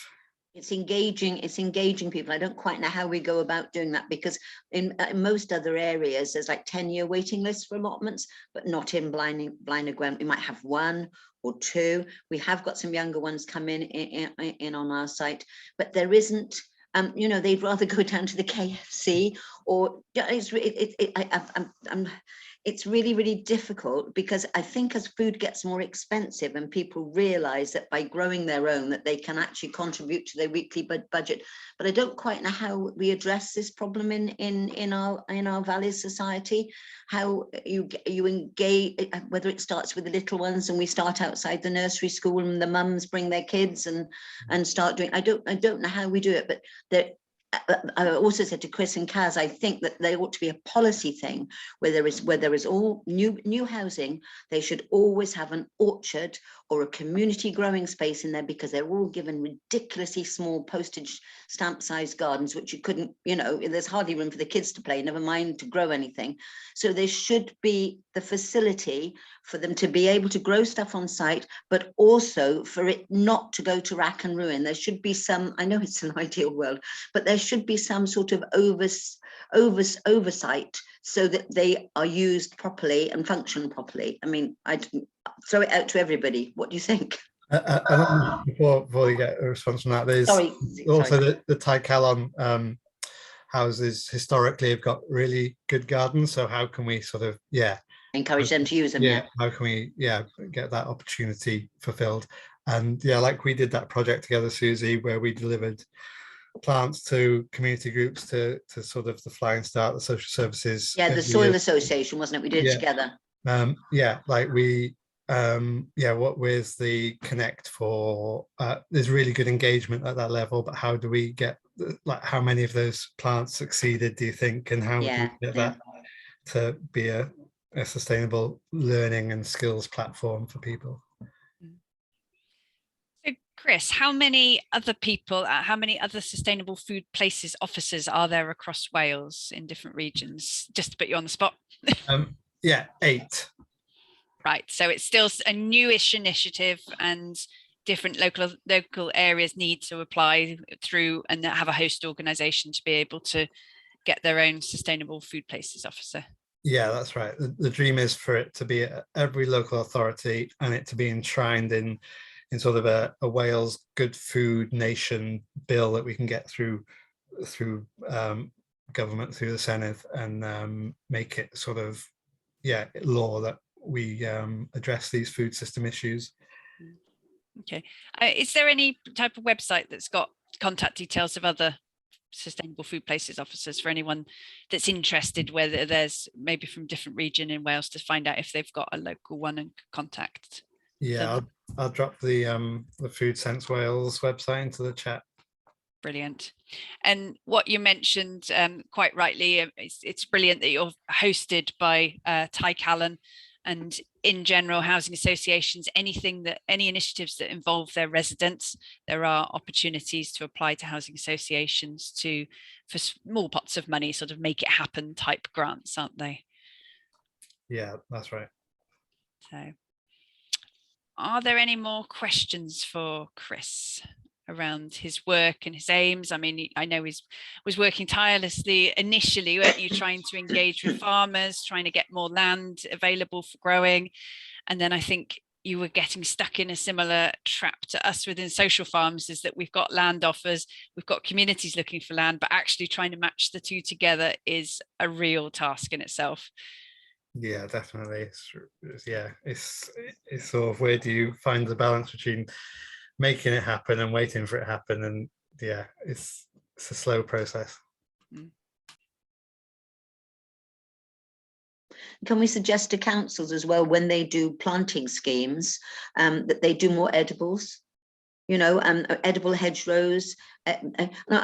It's engaging people. I don't quite know how we go about doing that, because in most other areas there's like 10-year waiting lists for allotments, but not in Blaenau Gwent. We might have 1 or 2. We have got some younger ones come in on our site, but there isn't. They'd rather go down to the KFC, or it's really, really difficult, because I think as food gets more expensive and people realize that by growing their own that they can actually contribute to their weekly budget. But I don't quite know how we address this problem in our Valleys society, how you engage, whether it starts with the little ones and we start outside the nursery school and the mums bring their kids and start doing. I don't know how we do it, but I also said to Chris and Kaz, I think that there ought to be a policy thing where there is all new housing. They should always have an orchard or a community growing space in there, because they're all given ridiculously small postage stamp sized gardens, which you couldn't, there's hardly room for the kids to play, never mind to grow anything. So there should be the facility for them to be able to grow stuff on site, but also for it not to go to rack and ruin. There should be some, I know it's an ideal world, but there should be some sort of oversight so that they are used properly and function properly. I mean, I'd throw it out to everybody. What do you think? Before you get a response from that, there's also the Tai Calon houses historically have got really good gardens. So how can we sort of encourage them to use them? How can we get that opportunity fulfilled? And like we did that project together, Susie, where we delivered plants to community groups to sort of the Flying Start, the social services. The Soil Association, wasn't it? We did it together. What with the Connect for, there's really good engagement at that level, but how do we get, how many of those plants succeeded, do you think, and how do we get that to be a sustainable learning and skills platform for people? So Chris, how many other people, how many other sustainable food places officers are there across Wales in different regions? Just to put you on the spot. 8. Right, so it's still a newish initiative, and different local areas need to apply through and have a host organisation to be able to get their own sustainable food places officer. Yeah, that's right. The dream is for it to be at every local authority, and it to be enshrined in sort of a Wales Good Food Nation bill that we can get through government, through the Senedd, and make it sort of law that we address these food system issues. Okay. Is there any type of website that's got contact details of other sustainable food places officers for anyone that's interested, whether there's maybe from different region in Wales, to find out if they've got a local one and contact? I'll drop the Food Sense Wales website into the chat. Brilliant. And what you mentioned quite rightly, it's brilliant that you're hosted by Tai Calon, and in general, housing associations, any initiatives that involve their residents, there are opportunities to apply to housing associations for small pots of money, sort of make it happen type grants, aren't they? Yeah, that's right. So, are there any more questions for Chris around his work and his aims? I mean, I know he was working tirelessly initially, weren't you, trying to engage with farmers, trying to get more land available for growing. And then I think you were getting stuck in a similar trap to us within social farms, is that we've got land offers, we've got communities looking for land, but actually trying to match the two together is a real task in itself. Yeah, definitely. It's sort of, where do you find the balance between making it happen and waiting for it to happen? And yeah, it's a slow process. Can we suggest to councils as well, when they do planting schemes, that they do more edibles? You know, edible hedgerows.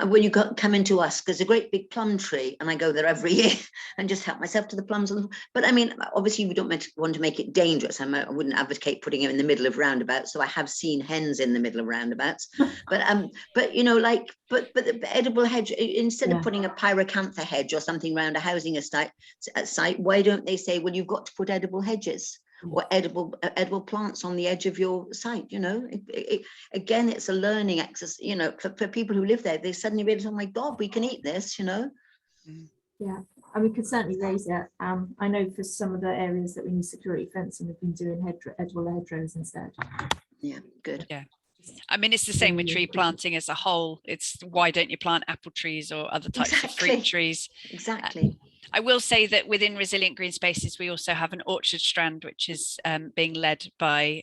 When you come into us, there's a great big plum tree, and I go there every year and just help myself to the plums. But I mean, obviously, we don't want to make it dangerous. I wouldn't advocate putting it in the middle of roundabouts. So I have seen hens in the middle of roundabouts. But you know, like, but the edible hedge, instead of putting a pyracantha hedge or something around a housing estate site, why don't they say, well, you've got to put edible hedges or edible plants on the edge of your site? You know, again, it's a learning exercise, you know, for people who live there. They suddenly realize, oh my God, we can eat this, you know. Yeah, and we could certainly raise it. I know for some of the areas that we need security fencing, we've been doing edible hedgerows instead. Yeah, good. Yeah, I mean, it's the same with tree planting as a whole. It's, why don't you plant apple trees or other types of fruit trees? Exactly. I will say that within Resilient Green Spaces, we also have an orchard strand, which is being led by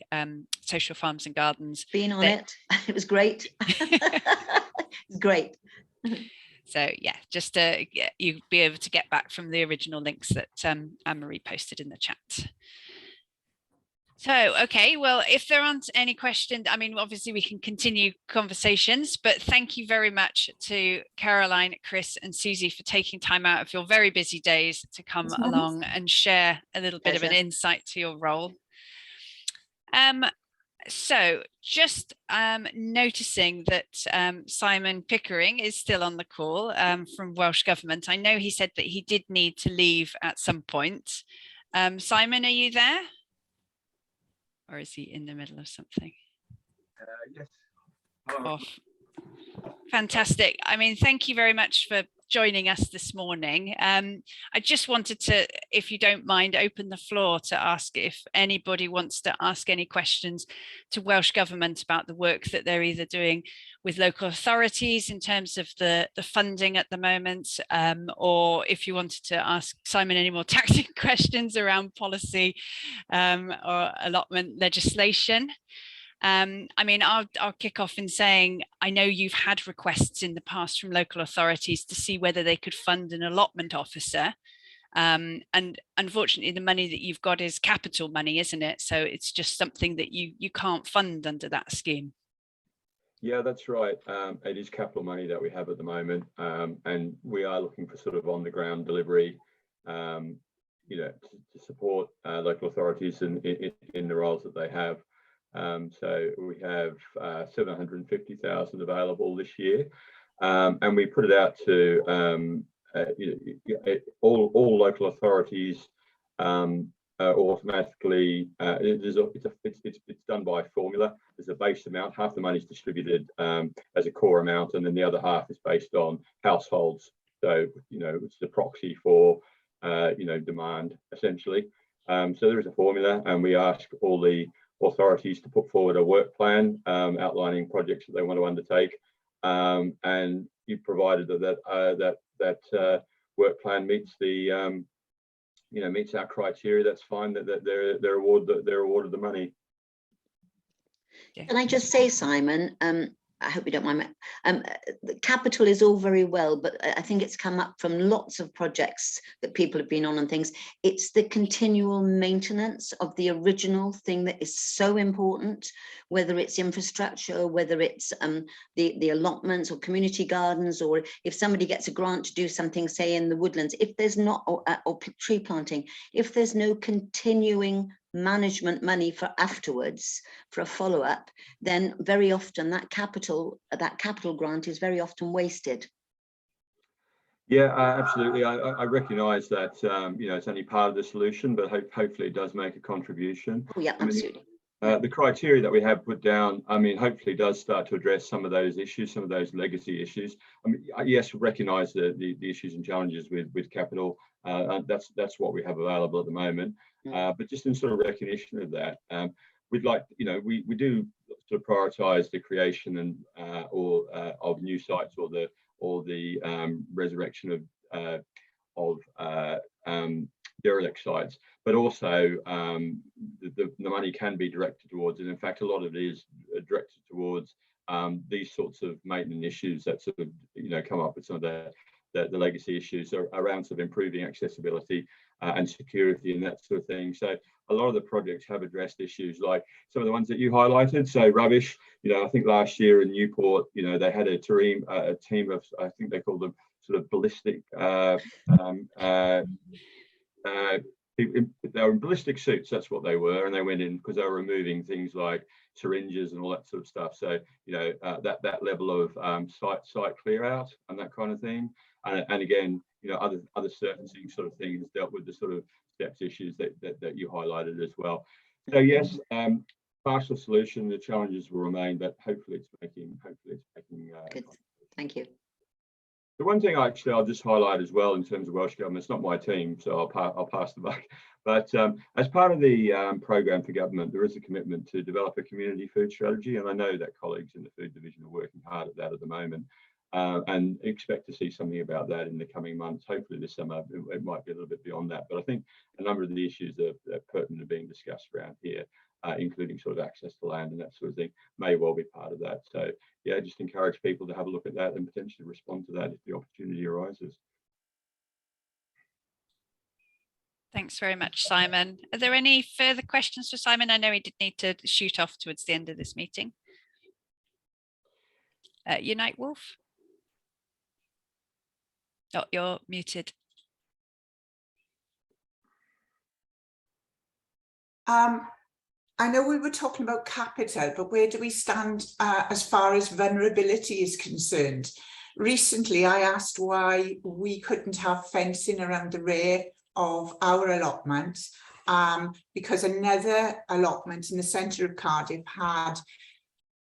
Social Farms and Gardens. Being on it was great. It's great. So yeah, just you'll be able to get back from the original links that Anne-Marie posted in the chat. So, okay, well, if there aren't any questions, I mean, obviously we can continue conversations, but thank you very much to Caroline, Chris and Susie for taking time out of your very busy days to come along and share a little bit of an insight to your role. So just noticing that Simon Pickering is still on the call from Welsh Government. I know he said that he did need to leave at some point. Simon, are you there? Or is he in the middle of something? Yes. Off. Fantastic. I mean, thank you very much for joining us this morning. I just wanted to, if you don't mind, open the floor to ask if anybody wants to ask any questions to Welsh Government about the work that they're either doing with local authorities in terms of the funding at the moment, or if you wanted to ask Simon any more tactical questions around policy or allotment legislation. I mean, I'll kick off in saying, I know you've had requests in the past from local authorities to see whether they could fund an allotment officer. And unfortunately, the money that you've got is capital money, isn't it? So it's just something that you can't fund under that scheme. Yeah, that's right. It is capital money that we have at the moment. And we are looking for sort of on the ground delivery, you know, to support local authorities in the roles that they have. So we have 750,000 available this year, and we put it out to all local authorities automatically. It's done by formula. There's a base amount. Half the money is distributed as a core amount, and then the other half is based on households. So you know, it's the proxy for you know, demand essentially. So there is a formula, and we ask all the authorities to put forward a work plan outlining projects that they want to undertake, and you provided that work plan meets the you know, meets our criteria, that's fine. That they're awarded the money. Can I just say, Simon, I hope you don't mind. The capital is all very well, but I think it's come up from lots of projects that people have been on and things. It's the continual maintenance of the original thing that is so important, whether it's infrastructure, whether it's the allotments or community gardens, or if somebody gets a grant to do something, say in the woodlands, if there's not, or tree planting, if there's no continuing management money for afterwards, for a follow-up, then very often that capital grant is very often wasted. Yeah, absolutely. I recognise that you know, it's only part of the solution, but hopefully it does make a contribution. Oh yeah, absolutely. The criteria that we have put down, I mean, hopefully does start to address some of those issues, some of those legacy issues. I mean, yes, recognise the issues and challenges with capital. That's what we have available at the moment. But just in sort of recognition of that, we'd like, you know, we do sort of prioritise the creation and of new sites, or the resurrection of derelict sites, but also the money can be directed towards, and in fact a lot of it is directed towards these sorts of maintenance issues that sort of, you know, come up with some of the legacy issues around sort of improving accessibility and security and that sort of thing. So a lot of the projects have addressed issues like some of the ones that you highlighted. So rubbish, you know, I think last year in Newport, you know, they had a team of, I think they called them sort of ballistic they were in ballistic suits, that's what they were, and they went in because they were removing things like syringes and all that sort of stuff. So, you know, that level of site clear out and that kind of thing. And again, you know, other surfacing sort of things dealt with the sort of steps issues that you highlighted as well. So yes, partial solution, the challenges will remain, but hopefully it's making Good. Thank you. The one thing I'll just highlight as well in terms of Welsh Government, it's not my team, so I'll pass the buck. But as part of the programme for government, there is a commitment to develop a community food strategy, and I know that colleagues in the food division are working hard at that at the moment, and expect to see something about that in the coming months. Hopefully this summer, it might be a little bit beyond that, but I think a number of the issues that are pertinent are being discussed around here, including sort of access to land and that sort of thing, may well be part of that. So yeah, just encourage people to have a look at that and potentially respond to that if the opportunity arises. Thanks very much, Simon. Are there any further questions for Simon? I know he did need to shoot off towards the end of this meeting. Unite Wolf? Oh, you're muted. I know we were talking about capital, but where do we stand as far as vulnerability is concerned? Recently, I asked why we couldn't have fencing around the rear of our allotment, because another allotment in the centre of Cardiff had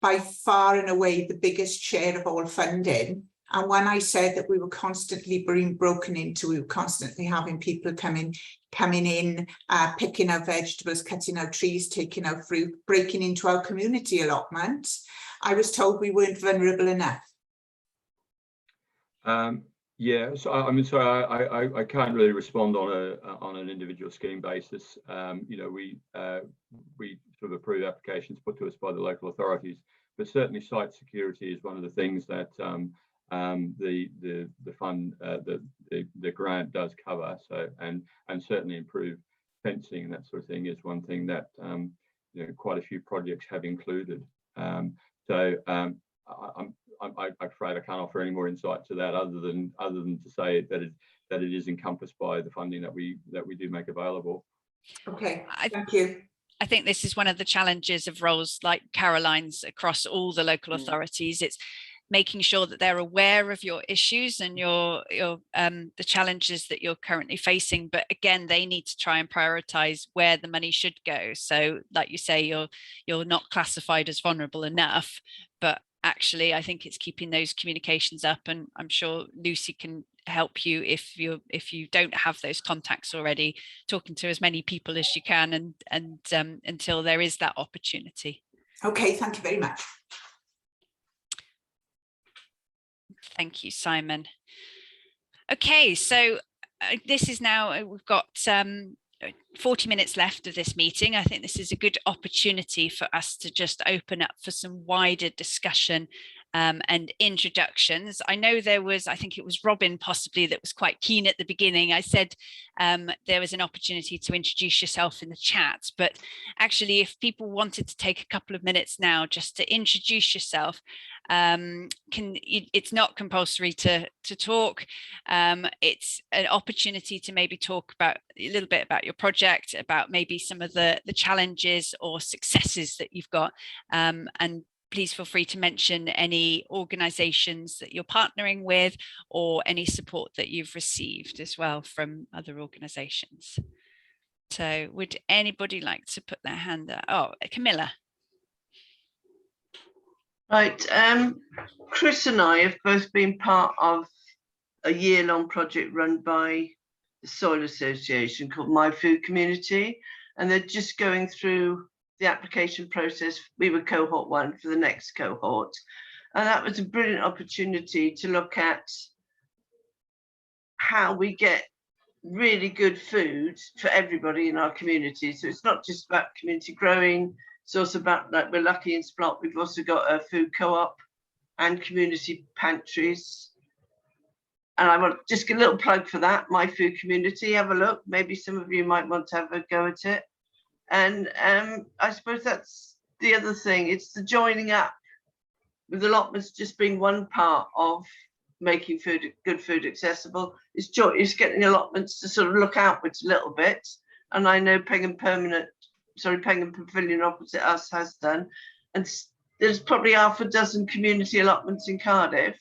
by far and away the biggest share of all funding. And when I said that we were constantly being broken into, we were constantly having people coming in, picking out vegetables, cutting out trees, taking out fruit, breaking into our community allotment, I was told we weren't vulnerable enough. Yeah, so I mean, sorry, I can't really respond on an individual scheme basis. You know, we sort of approve applications put to us by the local authorities, but certainly site security is one of the things that the fund, the grant does cover. So and certainly improve fencing and that sort of thing is one thing that you know, quite a few projects have included. I'm afraid I can't offer any more insight to that other than to say that it is encompassed by the funding that we do make available. Okay, thank you. I think this is one of the challenges of roles like Caroline's across all the local authorities. It's making sure that they're aware of your issues and the challenges that you're currently facing. But again, they need to try and prioritise where the money should go. So like you say, you're not classified as vulnerable enough, but actually I think it's keeping those communications up, and I'm sure Lucy can help you if you don't have those contacts already, talking to as many people as you can and until there is that opportunity. Okay, thank you very much. Thank you, Simon. Okay, so this is now, we've got 40 minutes left of this meeting. I think this is a good opportunity for us to just open up for some wider discussion and introductions. I know there was, I think it was Robin possibly that was quite keen at the beginning. I said there was an opportunity to introduce yourself in the chat, but actually if people wanted to take a couple of minutes now just to introduce yourself, it's not compulsory to talk. It's an opportunity to maybe talk about a little bit about your project, about maybe some of the challenges or successes that you've got, and please feel free to mention any organisations that you're partnering with or any support that you've received as well from other organisations. So would anybody like to put their hand up? Oh, Camilla. Right, Chris and I have both been part of a year-long project run by the Soil Association called My Food Community, and they're just going through the application process. We were cohort 1 for the next cohort, and that was a brilliant opportunity to look at how we get really good food for everybody in our community. So it's not just about community growing, it's also about, like, we're lucky in Splot, we've also got a food co-op and community pantries. And I want to just get a little plug for that, My Food Community. Have a look, maybe some of you might want to have a go at it. And I suppose that's the other thing. It's the joining up with allotments just being one part of making good food accessible. It's getting allotments to sort of look outwards a little bit. And I know Pengham Pavilion opposite us has done. And there's probably half a dozen community allotments in Cardiff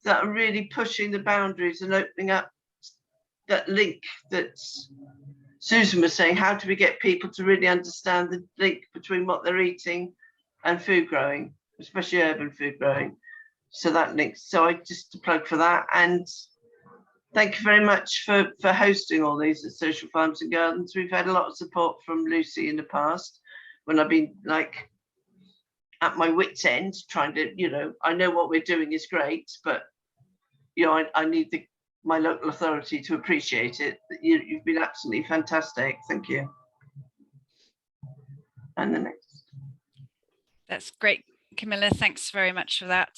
that are really pushing the boundaries and opening up that link that's Susan was saying, how do we get people to really understand the link between what they're eating and food growing, especially urban food growing? So that links. So I just to plug for that. And thank you very much for hosting all these at Social Farms and Gardens. We've had a lot of support from Lucy in the past when I've been like at my wit's end trying to, you know, I know what we're doing is great, but you know, I need my local authority to appreciate it. You've been absolutely fantastic. Thank you. And the next. That's great, Camilla. Thanks very much for that.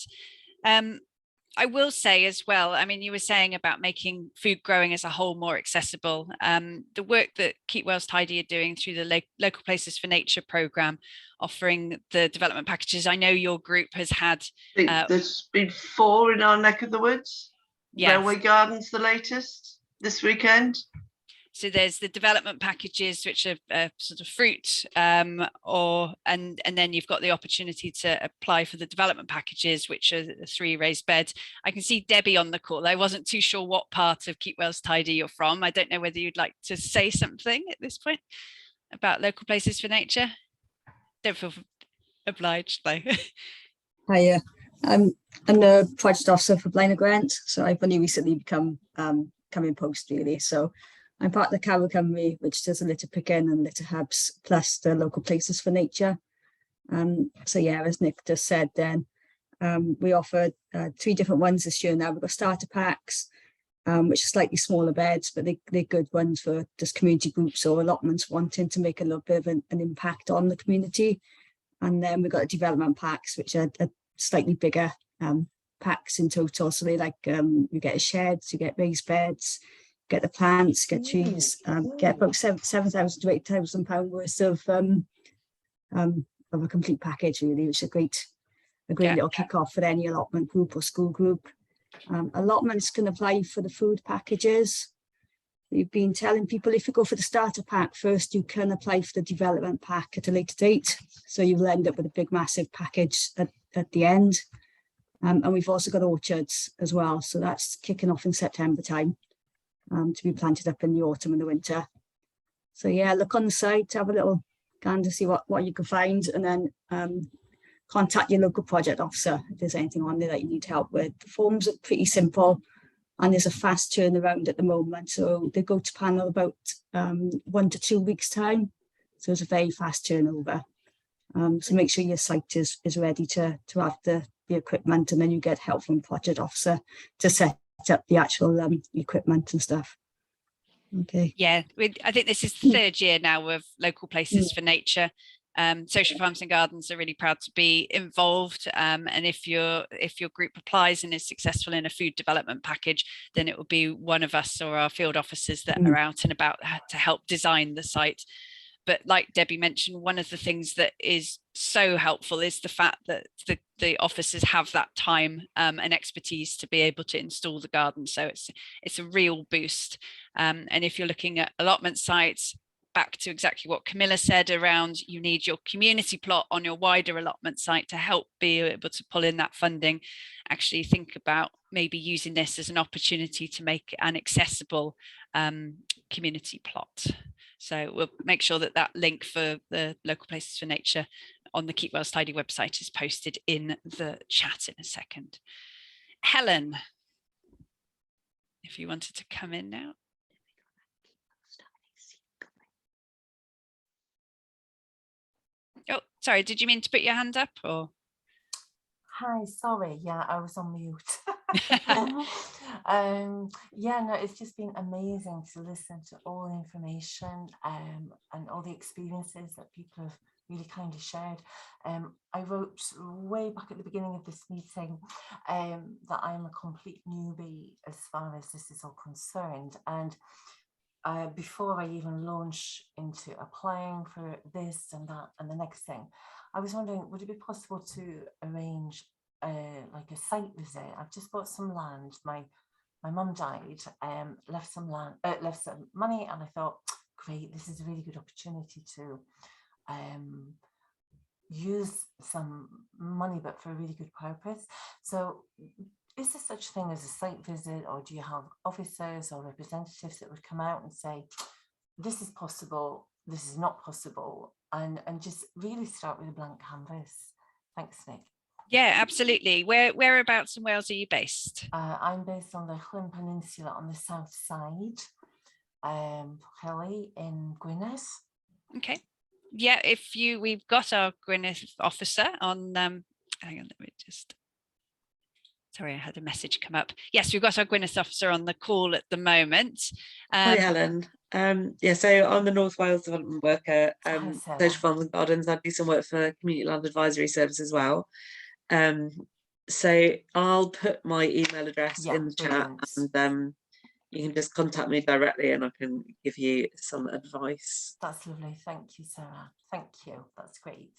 I will say as well, I mean, you were saying about making food growing as a whole more accessible. The work that Keep Wales Tidy are doing through the Local Places for Nature programme, offering the development packages. I know your group has had... there's been 4 in our neck of the woods. Yes. Railway Gardens, the latest this weekend. So there's the development packages, which are sort of fruit, and then you've got the opportunity to apply for the development packages, which are the 3 raised beds. I can see Debbie on the call. I wasn't too sure what part of Keep Wales Tidy you're from. I don't know whether you'd like to say something at this point about Local Places for Nature. Don't feel obliged though. Hiya. I'm the project officer for Blaenau Gwent, so I've only recently become coming post really. So I'm part of the Carroll Company, which does a litter picking and litter hubs, plus the Local Places for Nature. So yeah, as Nick just said then, we offer 3 different ones this year now. We've got starter packs, which are slightly smaller beds, but they're good ones for just community groups or allotments wanting to make a little bit of an impact on the community. And then we've got the development packs, which are slightly bigger packs in total. So they like, you get a shed, you get raised beds, get the plants, get trees, get about £7,000 to £8,000 worth of a complete package really, which is a great little kick-off for any allotment group or school group. Allotments can apply for the food packages. We've been telling people if you go for the starter pack first, you can apply for the development pack at a later date. So you'll end up with a big massive package at the end. And we've also got orchards as well. So that's kicking off in September time to be planted up in the autumn and the winter. So yeah, look on the site, have a little gander, see what you can find, and then contact your local project officer if there's anything on there that you need help with. The forms are pretty simple and there's a fast turnaround at the moment. So they go to panel about 1 to 2 weeks time. So it's a very fast turnover. So make sure your site is ready to have the equipment, and then you get help from project officer to set up the actual equipment and stuff. Okay. Yeah, I think this is the 3rd year now of Local Places for Nature. Social Farms and Gardens are really proud to be involved, and if your group applies and is successful in a food development package, then it will be one of us or our field officers that are out and about to help design the site. But like Debbie mentioned, one of the things that is so helpful is the fact that the officers have that time and expertise to be able to install the garden. So it's a real boost. And if you're looking at allotment sites, back to exactly what Camilla said around, you need your community plot on your wider allotment site to help be able to pull in that funding. Actually think about maybe using this as an opportunity to make an accessible community plot. So we'll make sure that that link for the Local Places for Nature on the Keep Wells Tidy website is posted in the chat in a second. Helen, if you wanted to come in now. Oh, sorry, did you mean to put your hand up or? Hi, sorry, yeah, I was on mute. Yeah, no, it's just been amazing to listen to all the information and all the experiences that people have really kind of shared. I wrote way back at the beginning of this meeting that I'm a complete newbie as far as this is all concerned, and before I even launch into applying for this and that and the next thing, I was wondering, would it be possible to arrange like a site visit? I've just bought some land. My mum died, left some land, left some money, and I thought, great, this is a really good opportunity to use some money, but for a really good purpose. So is there such thing as a site visit, or do you have officers or representatives that would come out and say, this is possible, this is not possible, and just really start with a blank canvas? Thanks, Nick. Yeah, absolutely. Whereabouts in Wales are you based? I'm based on the Llyn Peninsula on the south side, Pwllheli in Gwynedd. Okay. Yeah, we've got our Gwynedd officer on, hang on, let me just, sorry, I had a message come up. Yes, we've got our Gwynedd officer on the call at the moment. Hi, Helen. Yeah, so I'm the North Wales development worker, Social Farms and Gardens. I do some work for Community Land Advisory Service as well. So I'll put my email address in the chat, and you can just contact me directly and I can give you some advice. That's lovely. Thank you, Sarah. Thank you. That's great.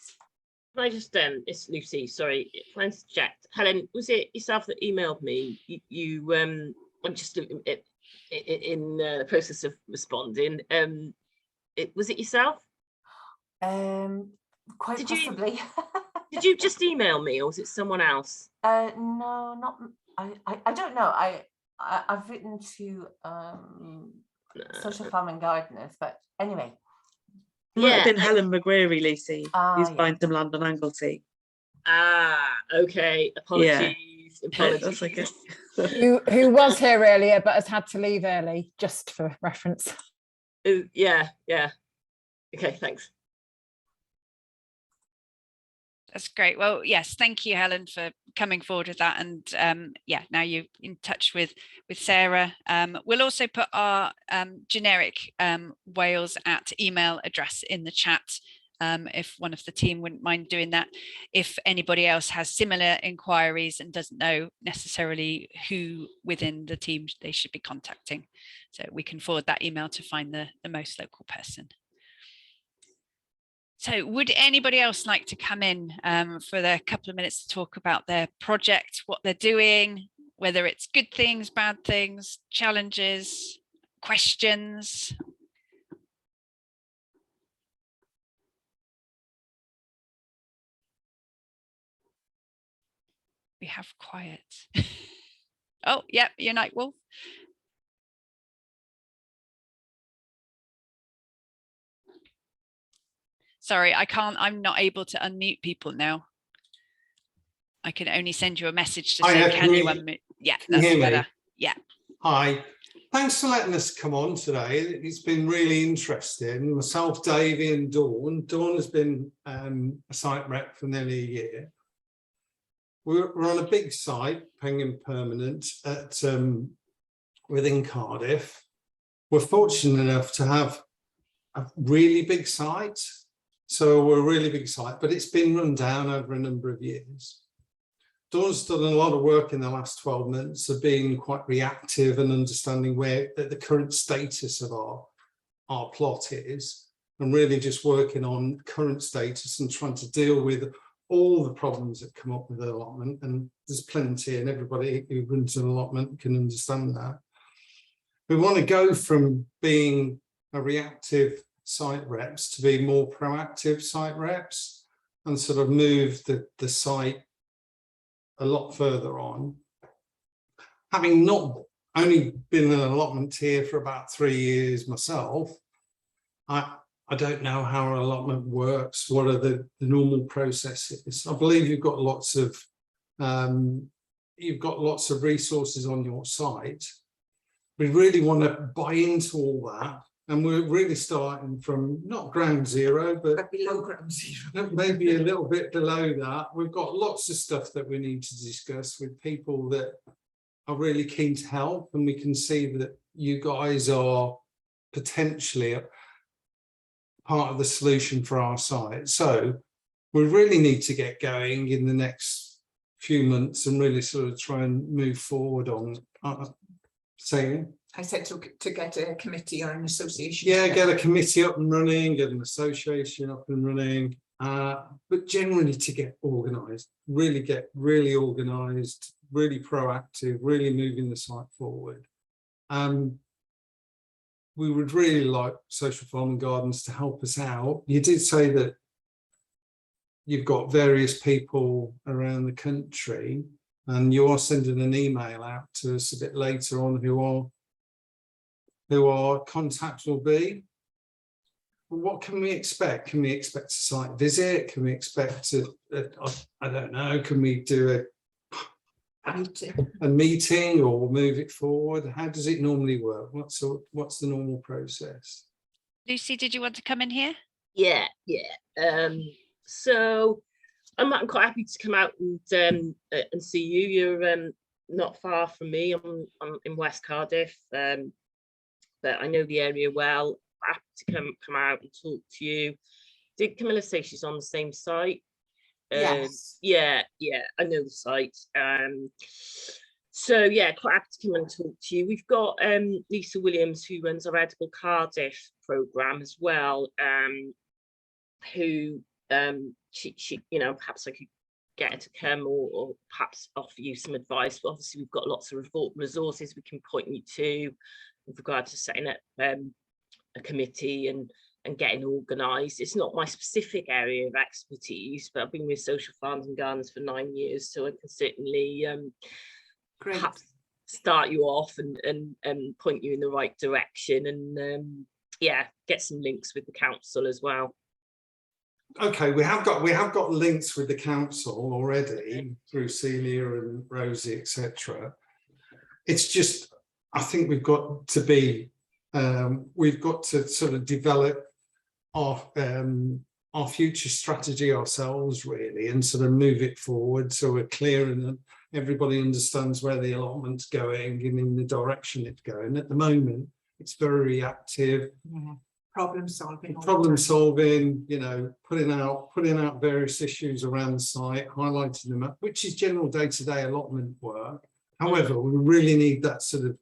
Can I just, it's Lucy, sorry, can I interject? Helen, was it yourself that emailed me? I'm just in the process of responding. Was it yourself? Quite possibly. Did you just email me, or was it someone else? No, not. I don't know. I've written to Social Farm and Gardeners, but anyway. It might have been Helen McGreary, Lucy, who's buying some land on Anglesey. Okay. Apologies. Yeah. Apologies. That's okay. who was here earlier but has had to leave early, just for reference. Yeah. Okay, thanks. That's great. Well, yes, thank you, Helen, for coming forward with that. And yeah, now you're in touch with Sarah. We'll also put our generic Wales @ email address in the chat, if one of the team wouldn't mind doing that. If anybody else has similar inquiries and doesn't know necessarily who within the team they should be contacting, so we can forward that email to find the most local person. So would anybody else like to come in for their couple of minutes to talk about their project, what they're doing, whether it's good things, bad things, challenges, questions? We have quiet. Oh, yep, you're Night Wolf. Sorry, I'm not able to unmute people now. I can only send you a message to say, can you unmute? Yeah, that's better. Yeah. Hi. Thanks for letting us come on today. It's been really interesting. Myself, Davey and Dawn. Dawn has been a site rep for nearly a year. We're on a big site, Penguin Permanent, within Cardiff. We're fortunate enough to have a really big site. So we're a really big site, but it's been run down over a number of years. Dawn's done a lot of work in the last 12 months of being quite reactive and understanding where the current status of our plot is, and really just working on current status and trying to deal with all the problems that come up with an allotment. And there's plenty, and everybody who runs an allotment can understand that. We want to go from being a reactive site reps to be more proactive site reps and sort of move the site a lot further on. Having not only been an allotment here for about 3 years myself, I don't know how an allotment works. What are the normal processes? I believe you've got lots of resources on your site. We really want to buy into all that, and we're really starting from not ground zero, but below ground zero, maybe a little bit below that. We've got lots of stuff that we need to discuss with people that are really keen to help, and we can see that you guys are potentially part of the solution for our site. So we really need to get going in the next few months and really sort of try and move forward on saying. I said to get a committee or an association. Yeah, get a committee up and running, get an association up and running, but generally to get organised, get really organised, really proactive, really moving the site forward. We would really like Social Farm and Gardens to help us out. You did say that you've got various people around the country, and you are sending an email out to us a bit later on who our contacts will be. What can we expect? Can we expect a site visit? Can we expect I don't know, can we do a meeting or move it forward? How does it normally work? What's the normal process? Lucy, did you want to come in here? Yeah. So I'm quite happy to come out and see you. You're not far from me. I'm in West Cardiff, but I know the area well. Happy to come out and talk to you. Did Camilla say she's on the same site? Yes. Yeah, I know the site. So yeah, quite happy to come and talk to you. We've got Lisa Williams, who runs our Edible Cardiff programme as well, who she perhaps I could get her to come or perhaps offer you some advice. But obviously we've got lots of resources we can point you to with regard to setting up a committee and getting organised. It's not my specific area of expertise, but I've been with Social Farms and Gardens for 9 years, so I can certainly perhaps start you off and point you in the right direction, and get some links with the council as well. Okay, we have got links with the council already through Celia and Rosie, etc. It's just, I think we've got to sort of develop our future strategy ourselves, really, and sort of move it forward so we're clear and everybody understands where the allotment's going and in the direction it's going. At the moment, it's very reactive. Problem solving, putting out various issues around the site, highlighting them up, which is general day-to-day allotment work. However, we really need that sort of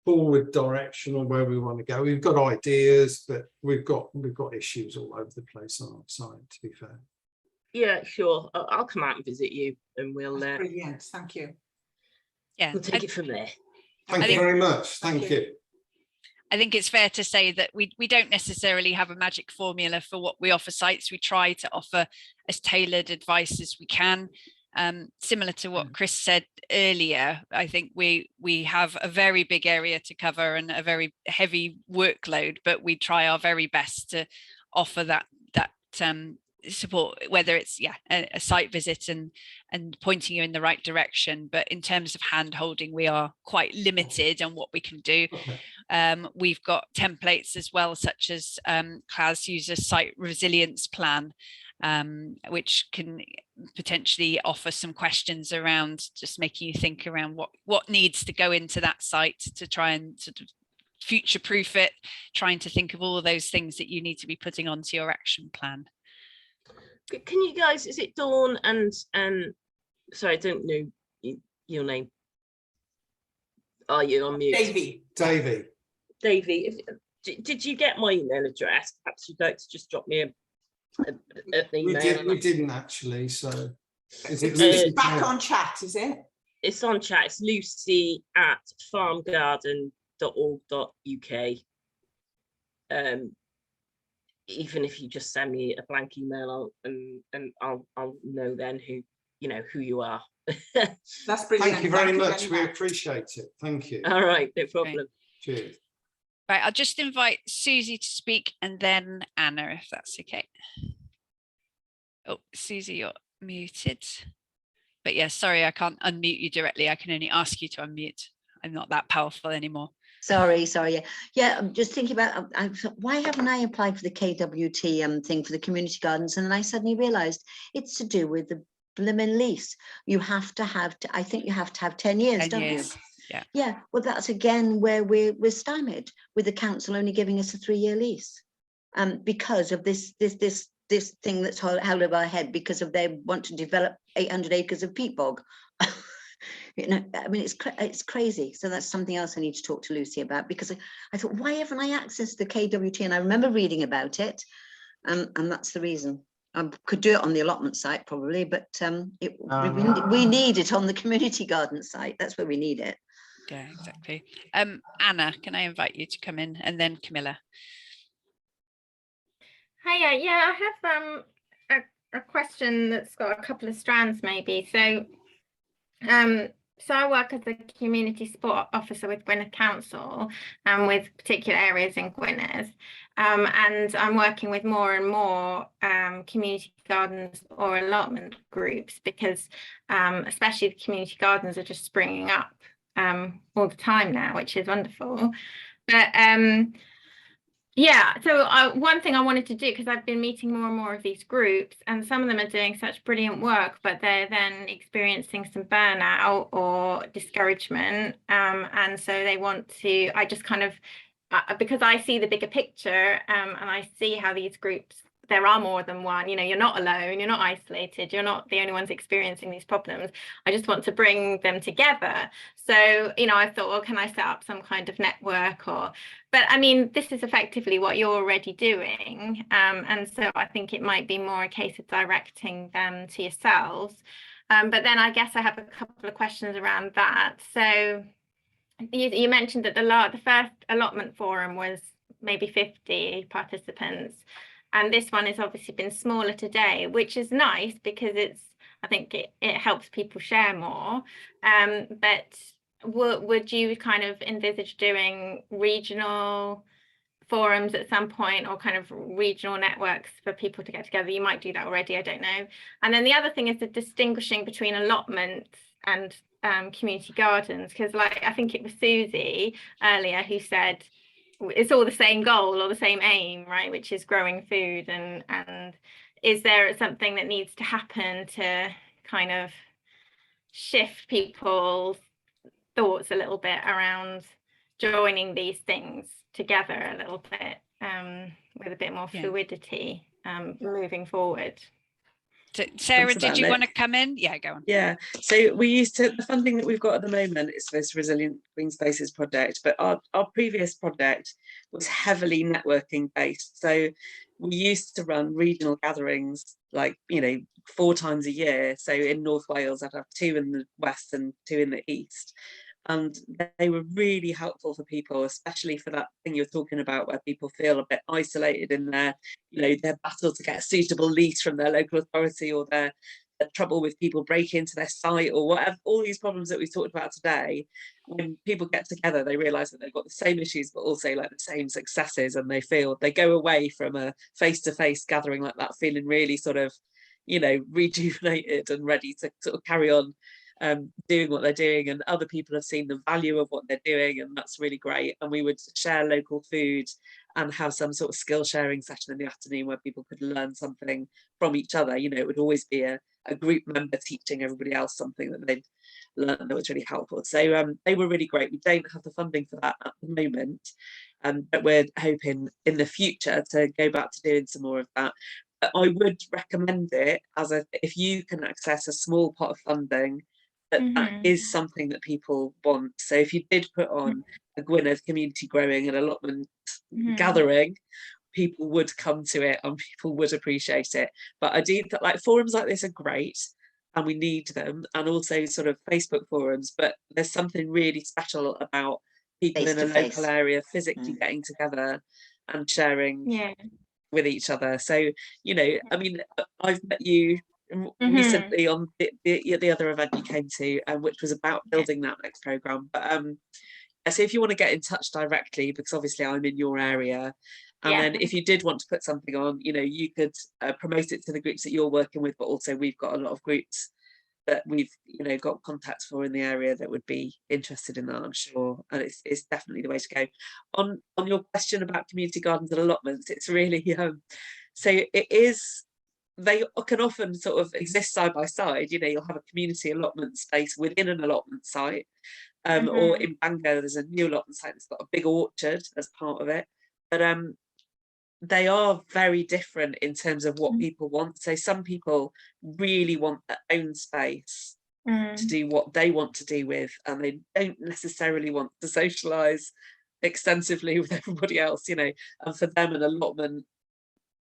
forward direction on where we want to go. We've got ideas, but we've got issues all over the place on our site, to be fair. Yeah, sure. I'll come out and visit you, and we'll. That's brilliant. Thank you. Yeah, we'll take it from there. Thank you very much. Thank you. I think it's fair to say that we don't necessarily have a magic formula for what we offer sites. We try to offer as tailored advice as we can. Similar to what Chris said earlier, I think we have a very big area to cover and a very heavy workload, but we try our very best to offer that support, whether it's a site visit and pointing you in the right direction. But in terms of hand holding, we are quite limited on what we can do. We've got templates as well, such as Cla's user site resilience plan, which can potentially offer some questions around just making you think around what needs to go into that site to try and sort of future-proof it, trying to think of all of those things that you need to be putting onto your action plan. Can you guys, is it Dawn and sorry, I don't know your name. Are you on mute? Davey. Did you get my email address? Perhaps you'd like to just drop me an email. We didn't actually, so. It's back on chat, is it? It's on chat. It's lucy@farmgarden.org.uk. Even if you just send me a blank email, I'll know then who you are. That's brilliant. Thank you very much. We appreciate it. Thank you. All right, no problem. Right. Cheers. Right, I'll just invite Susie to speak and then Anna, if that's okay. Oh, Susie, you're muted. But yeah, sorry, I can't unmute you directly. I can only ask you to unmute. I'm not that powerful anymore. Sorry. Yeah, I'm just thinking about, why haven't I applied for the KWT thing for the community gardens? And then I suddenly realized it's to do with the blooming lease. You have to have, I think you have to have 10 years, 10 don't years. you? Yeah. Yeah, well, that's again where we're stymied with the council only giving us a 3-year lease. Because of this thing that's held over our head because of they want to develop 800 acres of peat bog. You know, I mean, it's crazy. So that's something else I need to talk to Lucy about, because I thought, why haven't I accessed the KWT? And I remember reading about it, and that's the reason. I could do it on the allotment site probably, but we need it on the community garden site. That's where we need it. Yeah, exactly. Anna, can I invite you to come in, and then Camilla? Hiya, yeah, I have a question that's got a couple of strands maybe. So so I work as a community support officer with Gwent Council and with particular areas in Gwynedd, and I'm working with more and more community gardens or allotment groups, because especially the community gardens are just springing up all the time now, which is wonderful. But yeah, so one thing I wanted to do, because I've been meeting more and more of these groups, and some of them are doing such brilliant work, but they're then experiencing some burnout or discouragement, and so they want to, I just kind of, because I see the bigger picture, and I see how these groups, there are more than one, you know, you're not alone, you're not isolated, you're not the only ones experiencing these problems. I just want to bring them together. So, you know, I thought, well, can I set up some kind of network? But I mean, this is effectively what you're already doing. And so I think it might be more a case of directing them to yourselves. But then I guess I have a couple of questions around that. So you mentioned that the first allotment forum was maybe 50 participants. And this one has obviously been smaller today, which is nice because I think it helps people share more. But would you kind of envisage doing regional forums at some point, or kind of regional networks for people to get together? You might do that already, I don't know. And then the other thing is the distinguishing between allotments and community gardens, because like I think it was Susie earlier who said, it's all the same goal or the same aim, right, which is growing food, and is there something that needs to happen to kind of shift people's thoughts a little bit around joining these things together a little bit, with a bit more fluidity moving forward? So, Sarah, did you want to come in? Yeah, go on. Yeah, so the funding that we've got at the moment is this Resilient Green Spaces project, but our previous project was heavily networking based. So we used to run regional gatherings, like, you know, 4 times a year. So in North Wales, I'd have 2 in the west and 2 in the east. And they were really helpful for people, especially for that thing you're talking about, where people feel a bit isolated in their, you know, their battle to get a suitable lease from their local authority, or their trouble with people breaking into their site, or whatever, all these problems that we've talked about today. When people get together, they realise that they've got the same issues, but also like the same successes, and they go away from a face-to-face gathering like that feeling really sort of, you know, rejuvenated and ready to sort of carry on doing what they're doing, and other people have seen the value of what they're doing, and that's really great. And we would share local food, and have some sort of skill sharing session in the afternoon where people could learn something from each other. You know, it would always be a group member teaching everybody else something that they'd learned that was really helpful. So they were really great. We don't have the funding for that at the moment, but we're hoping in the future to go back to doing some more of that. But I would recommend it as if you can access a small pot of funding, that is something that people want. So if you did put on a Gwynedd community growing and allotment gathering, people would come to it and people would appreciate it. But I do think like forums like this are great and we need them, and also sort of Facebook forums, but there's something really special about people in a local area physically getting together and sharing with each other. So, you know, I mean, I've met you recently on the other event you came to, which was about building that next programme. But so if you want to get in touch directly, because obviously I'm in your area, and then if you did want to put something on, you know, you could promote it to the groups that you're working with, but also we've got a lot of groups that we've, you know, got contacts for in the area that would be interested in that, I'm sure, and it's definitely the way to go. On your question about community gardens and allotments, it's really so it is, they can often sort of exist side by side. You know, you'll have a community allotment space within an allotment site, or in Bangor there's a new allotment site that's got a big orchard as part of it, but they are very different in terms of what people want. So some people really want their own space to do what they want to do with, and they don't necessarily want to socialise extensively with everybody else, you know, and for them an allotment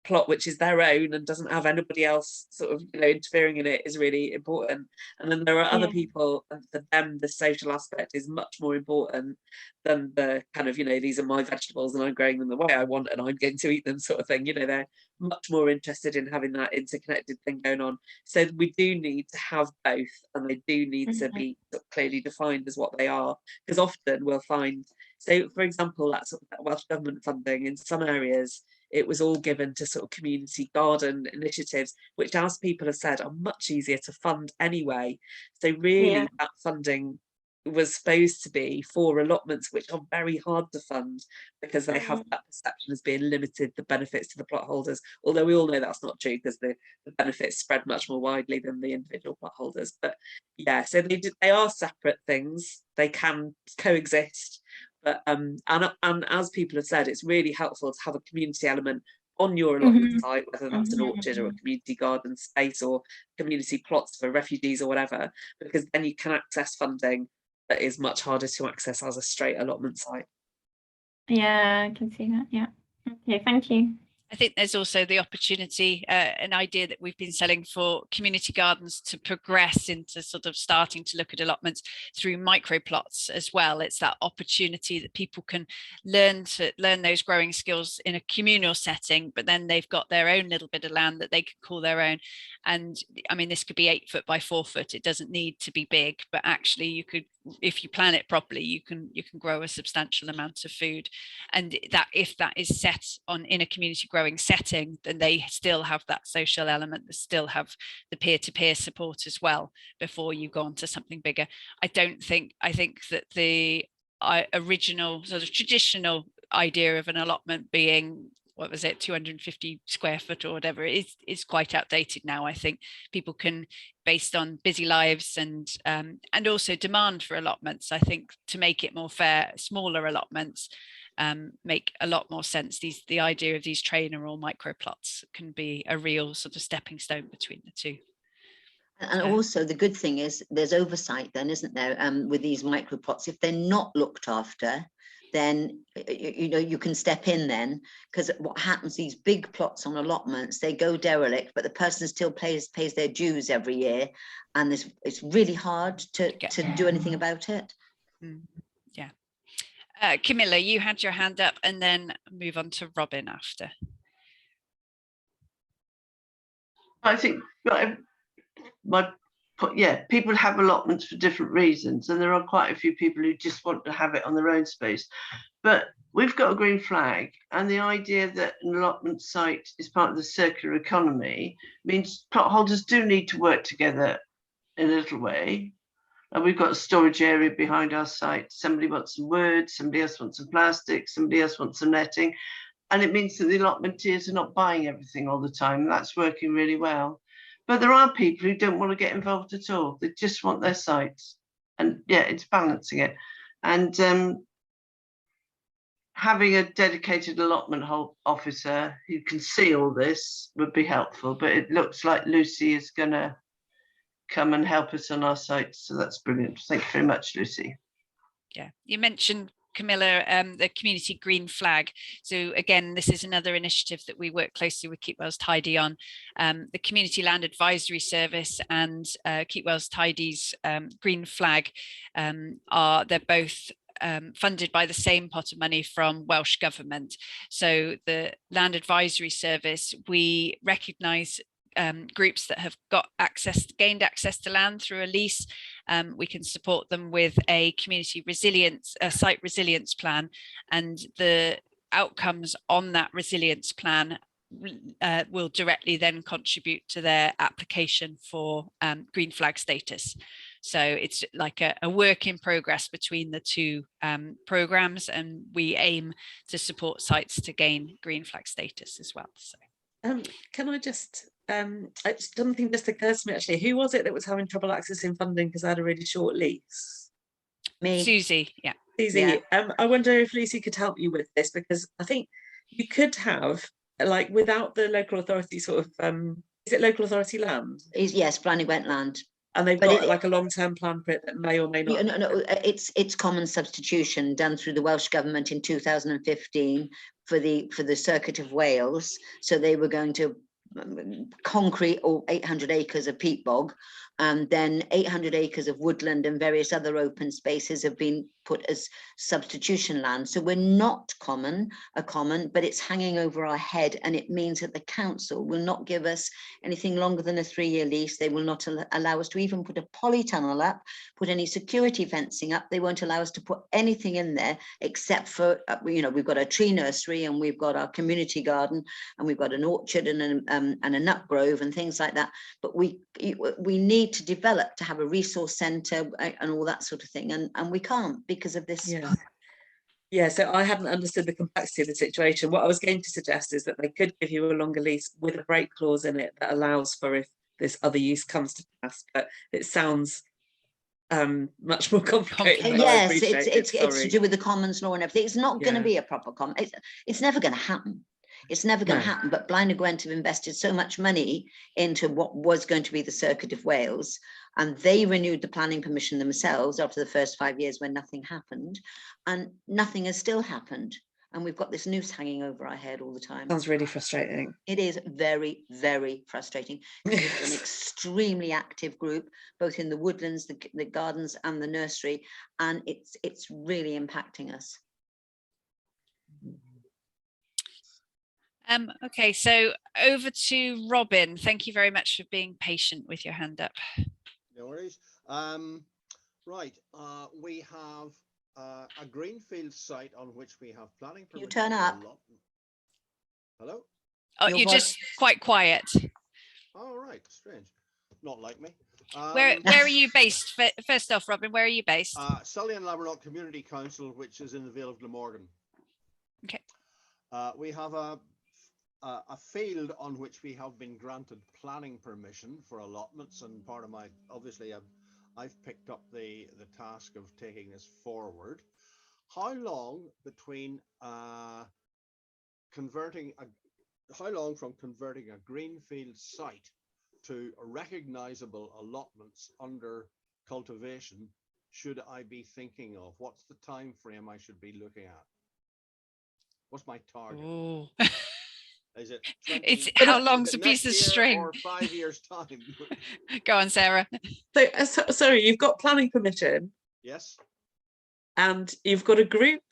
plot which is their own and doesn't have anybody else sort of, you know, interfering in it is really important. And then there are other people, and for them the social aspect is much more important than the kind of, you know, these are my vegetables and I'm growing them the way I want and I'm going to eat them sort of thing. You know, they're much more interested in having that interconnected thing going on. So we do need to have both, and they do need to be sort of clearly defined as what they are, because often we'll find, so for example, that sort of Welsh Government funding in some areas, it was all given to sort of community garden initiatives, which, as people have said, are much easier to fund anyway. So really that funding was supposed to be for allotments, which are very hard to fund because they have that perception as being limited, the benefits to the plot holders, although we all know that's not true because the benefits spread much more widely than the individual plot holders. But yeah, so they are separate things, they can coexist. But and as people have said, it's really helpful to have a community element on your allotment site, whether that's an orchard or a community garden space or community plots for refugees or whatever, because then you can access funding that is much harder to access as a straight allotment site. Yeah, I can see that. Yeah. Okay, thank you. I think there's also the opportunity, an idea that we've been selling for community gardens to progress into sort of starting to look at allotments through microplots as well. It's that opportunity that people can learn those growing skills in a communal setting, but then they've got their own little bit of land that they can call their own. And I mean, this could be 8 foot by 4 foot. It doesn't need to be big, but actually you could, if you plan it properly, you can grow a substantial amount of food. And that, if that is set on in a community growing setting, then they still have that social element, they still have the peer-to-peer support as well before you go on to something bigger. I think that the original sort of traditional idea of an allotment being, what was it, 250 square foot or whatever, is quite outdated now. I think people can, based on busy lives and also demand for allotments, I think to make it more fair, smaller allotments make a lot more sense. The idea of these trainer or micro plots can be a real sort of stepping stone between the two. And also the good thing is there's oversight then, isn't there, with these micro plots. If they're not looked after, then you know you can step in then, because what happens, these big plots on allotments, they go derelict, but the person still pays their dues every year, and it's really hard to do anything about it. Yeah. Camilla, you had your hand up, and then move on to Robin after. I think people have allotments for different reasons, and there are quite a few people who just want to have it on their own space. But we've got a green flag, and the idea that an allotment site is part of the circular economy means plot holders do need to work together in a little way. And we've got a storage area behind our site. Somebody wants some wood, somebody else wants some plastic, somebody else wants some netting. and it means that the allotmenteers are not buying everything all the time. That's working really well. But there are people who don't want to get involved at all. They just want their sites. And yeah, it's balancing it. And having a dedicated allotment officer who can see all this would be helpful. But it looks like Lucy is going to come and help us on our sites. So that's brilliant. Thank you very much, Lucy. Yeah, you mentioned, Camilla, the community green flag. So again, this is another initiative that we work closely with Keep Wales Tidy on. The Community Land Advisory Service and Keep Wales Tidy's green flag they're both funded by the same pot of money from Welsh Government. So the Land Advisory Service, we recognise groups that have gained access to land through a lease. We can support them with a community resilience, site resilience plan, and the outcomes on that resilience plan will directly then contribute to their application for green flag status. So it's like a work in progress between the two programs, and we aim to support sites to gain green flag status as well. So can I just something just occurs to me actually, who was it that was having trouble accessing funding because I had a really short lease? Me. Susie, yeah. Susie, yeah. I wonder if Lucy could help you with this, because I think you could have, like, without the local authority sort of, is it local authority land? Yes, Blaenau Gwent land. And they've got like a long-term plan for it that may or may not. No, it's common substitution done through the Welsh Government in 2015 for the Circuit of Wales. So they were going to concrete all 800 acres of peat bog, and then 800 acres of woodland and various other open spaces have been put as substitution land. So we're not a common, but it's hanging over our head, and it means that the council will not give us anything longer than a 3-year lease. They will not allow us to even put a polytunnel up, put any security fencing up. They won't allow us to put anything in there except for, we've got a tree nursery, and we've got our community garden, and we've got an orchard and a nut grove and things like that. But we need to develop to have a resource centre and all that sort of thing, and we can't because of this. Yeah, so I hadn't understood the complexity of the situation. What I was going to suggest is that they could give you a longer lease with a break clause in it that allows for if this other use comes to pass, but it sounds much more complicated. Yes, it's to do with the commons law and everything. It's not going to be a proper common. It's never going to happen. It's never going to happen. But Blaenau Gwent have invested so much money into what was going to be the Circuit of Wales, and they renewed the planning permission themselves after the first 5 years when nothing happened, and nothing has still happened. And we've got this noose hanging over our head all the time. Sounds really frustrating. It is very, very frustrating. It's an extremely active group, both in the woodlands, the gardens, and the nursery, and it's really impacting us. Okay, so over to Robin. Thank you very much for being patient with your hand up. No worries. Right, we have a greenfield site on which we have planning permission. You turn up. Hello? Oh, you're just quite quiet. Oh, right, strange. Not like me. Where are you based? First off, Robin, where are you based? Sully and Lavernock Community Council, which is in the Vale of Glamorgan. Okay. We have a field on which we have been granted planning permission for allotments, and part of my, obviously, I've picked up the task of taking this forward. How long between converting a greenfield site to recognizable allotments under cultivation should I be thinking of? What's the time frame I should be looking at? What's my target? Ooh. Is it? How long's a piece of string? Or 5 years time? Go on, Sarah. So, sorry, you've got planning permission. Yes. And you've got a group.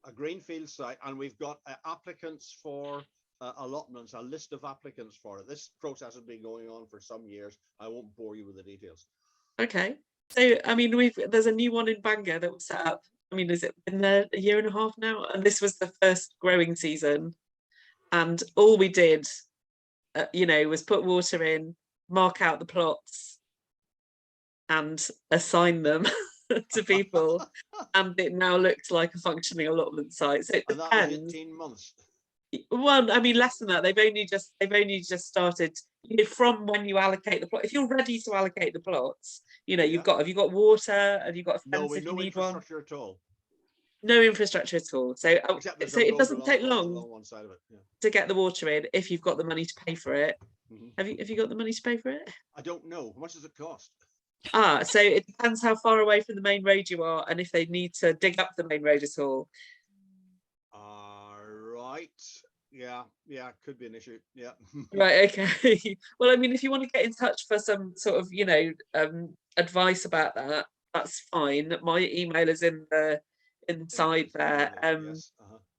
A greenfield site, and we've got applicants for allotments, a list of applicants for it. This process has been going on for some years. I won't bore you with the details. Okay. So, I mean, there's a new one in Bangor that was set up. I mean, has it been there a year and a half now? And this was the first growing season. And all we did, was put water in, mark out the plots, and assign them to people. And it now looks like a functioning allotment site. So it depends. And that was 18 months. Well, I mean, less than that. They've only just started. You know, from when you allocate the plot. If you're ready to allocate the plots, you know, have you got water? Have you got a fence if you need one? No infrastructure at all. No infrastructure at all. So it doesn't take long along one side of it. Yeah. to get the water in if you've got the money to pay for it. Have you got the money to pay for it? I don't know. How much does it cost? So it depends how far away from the main road you are and if they need to dig up the main road at all. Right. Yeah, could be an issue. Yeah. Right, okay. Well, I mean, if you want to get in touch for some sort of, you know, advice about that, that's fine. My email is inside there. Yes.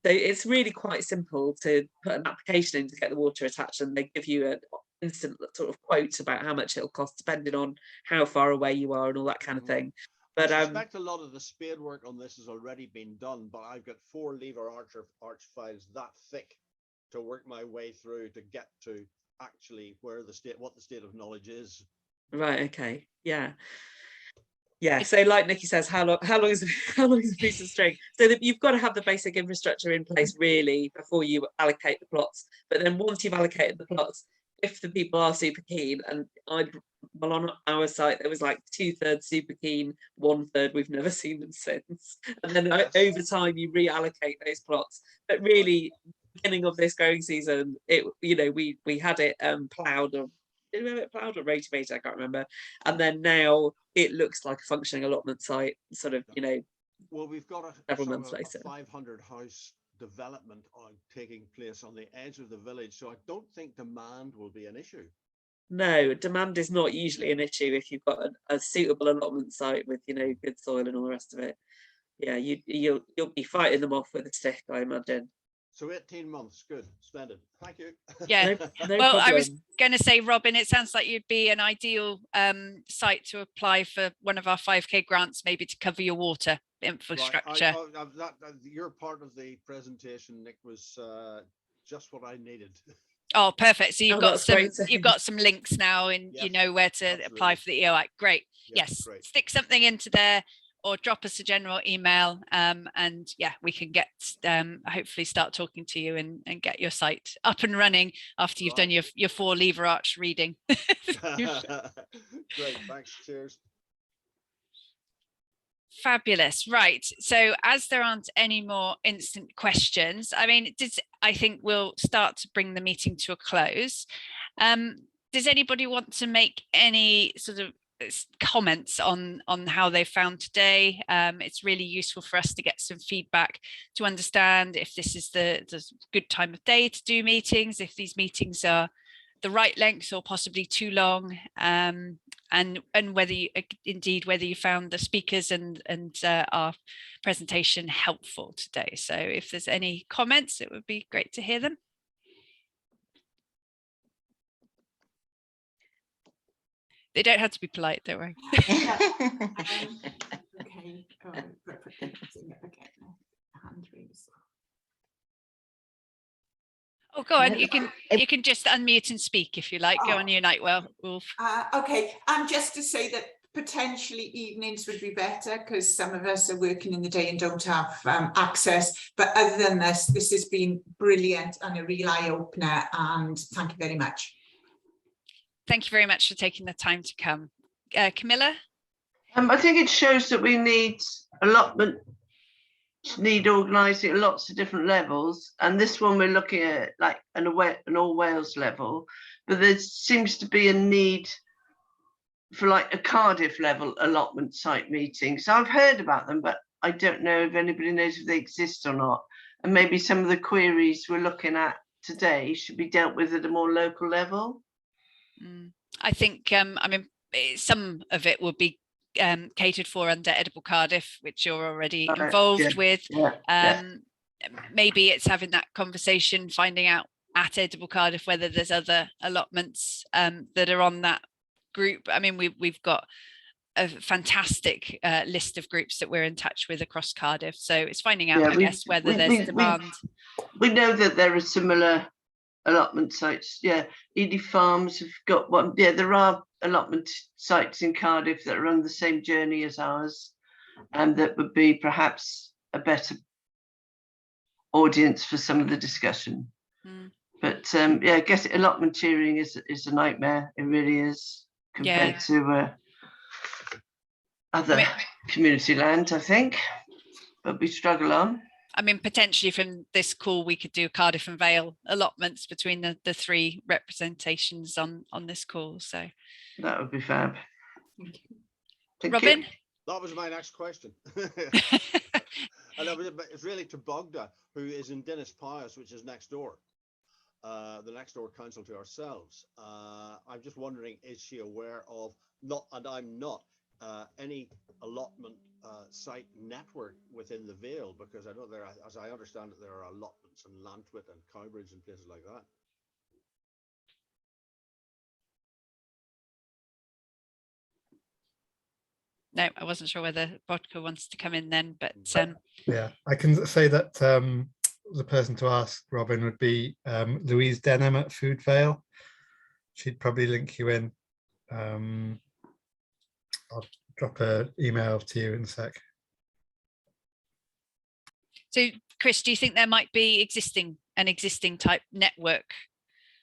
So it's really quite simple to put an application in to get the water attached, and they give you an instant sort of quote about how much it'll cost depending on how far away you are and all that kind of thing. But I suspect a lot of the spade work on this has already been done, but I've got 4 lever arch files that thick to work my way through to get to actually what the state of knowledge is. Right. Okay. Yeah. Yeah. So, like Nikki says, how long is a piece of string? So that you've got to have the basic infrastructure in place really before you allocate the plots. But then once you've allocated the plots, if the people are super keen, and well, on our site there was like 2/3 super keen, 1/3 we've never seen them since, and then over time you reallocate those plots. But really, beginning of this growing season, we had it ploughed, or did we have it ploughed or rotivated? I can't remember. And then now it looks like a functioning allotment site, sort of, well, we've got several months later. 500 house development taking place on the edge of the village, so I don't think demand will be an issue. No, demand is not usually an issue if you've got a suitable allotment site with good soil and all the rest of it. Yeah, you'll be fighting them off with a stick, I imagine. So 18 months, good, splendid. Thank you. Yeah. No well, problem. I was going to say, Robin, it sounds like you'd be an ideal site to apply for one of our 5K grants, maybe to cover your water infrastructure. Right. Your part of the presentation, Nick, was just what I needed. Oh, perfect. So you've got some links now, and yes, you know where to apply for the EOI. Great. Yes. Great. Stick something into there, or drop us a general email, and yeah, we can get hopefully start talking to you and get your site up and running after you've done your 4 lever arch reading. Great, thanks. Cheers. Fabulous. Right. So as there aren't any more instant questions, I mean, I think we'll start to bring the meeting to a close. Does anybody want to make any sort of comments on how they found today? It's really useful for us to get some feedback to understand if this is the good time of day to do meetings, if these meetings are the right length or possibly too long, and whether you found the speakers and our presentation helpful today. So if there's any comments, it would be great to hear them. They don't have to be polite, don't worry. Okay. Oh, go on. You can just unmute and speak if you like. Go on, Unite Well, Wolf. Okay. Just to say that potentially evenings would be better because some of us are working in the day and don't have access. But other than this has been brilliant and a real eye opener. And thank you very much. Thank you very much for taking the time to come. Camilla? I think it shows that we need allotment, need organising at lots of different levels, and this one we're looking at like an all Wales level, but there seems to be a need for like a Cardiff level allotment site meeting. So I've heard about them, but I don't know if anybody knows if they exist or not, and maybe some of the queries we're looking at today should be dealt with at a more local level. I think I mean some of it will be catered for under Edible Cardiff, which you're already involved with. Maybe it's having that conversation, finding out at Edible Cardiff whether there's other allotments that are on that group. I mean, we've got a fantastic list of groups that we're in touch with across Cardiff, so it's finding out, I guess, whether there's demand. We know that there are similar allotment sites. Ely Farms have got one. There are allotment sites in Cardiff that are on the same journey as ours, and that would be perhaps a better audience for some of the discussion. But yeah, I guess allotmenteering is a nightmare. It really is, compared to other community land, I think. But we struggle on. I mean, potentially from this call, we could do Cardiff and Vale allotments between the three representations on this call. So that would be fab. Thank Robin? You. That was my next question. And it's really to Bogda, who is in Dennis Pius, which is next door, the next door council to ourselves. I'm just wondering, is she aware of, and I'm not, any allotment site network within the Vale? Because I know there, as I understand it, there are allotments in Lantwit and Cowbridge and places like that. No, I wasn't sure whether Bodka wants to come in then, but yeah, I can say that the person to ask, Robin, would be Louise Denham at Food Vale. She'd probably link you in. I'll drop an email to you in a sec. So, Chris, do you think there might be an existing type network?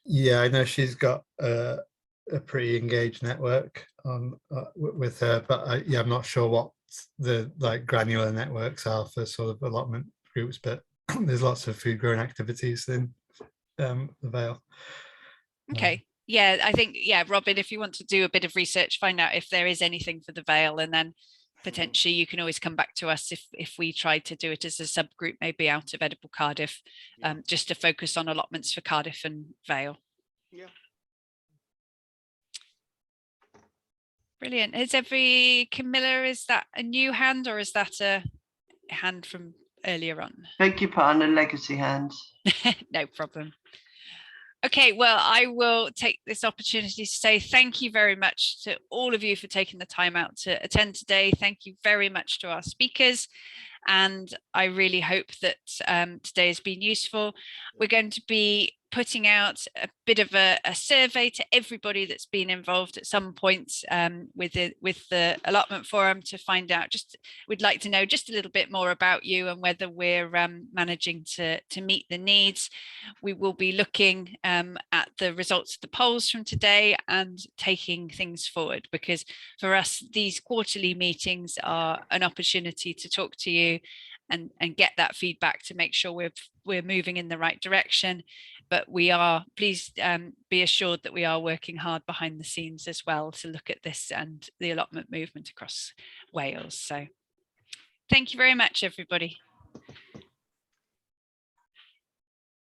Yeah, I know she's got a pretty engaged network on with her, but yeah, I'm not sure what the granular networks are for sort of allotment groups, but there's lots of food growing activities in the Vale. Okay. Yeah, I think, yeah, Robin, if you want to do a bit of research, find out if there is anything for the Vale, and then potentially you can always come back to us if we tried to do it as a subgroup, maybe out of Edible Cardiff, just to focus on allotments for Cardiff and Vale. Yeah. Brilliant. Camilla, is that a new hand or is that a hand from earlier on? Beg your pardon, a legacy hand. No problem. Okay, well, I will take this opportunity to say thank you very much to all of you for taking the time out to attend today. Thank you very much to our speakers. And I really hope that today has been useful. We're going to be putting out a bit of a survey to everybody that's been involved at some point with the Allotment Forum to find out, we'd like to know just a little bit more about you and whether we're managing to meet the needs. We will be looking at the results of the polls from today and taking things forward, because for us, these quarterly meetings are an opportunity to talk to you and get that feedback to make sure we're moving in the right direction. But please be assured that we are working hard behind the scenes as well to look at this and the allotment movement across Wales. So thank you very much, everybody.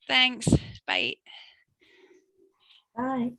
Thanks. Bye. Bye.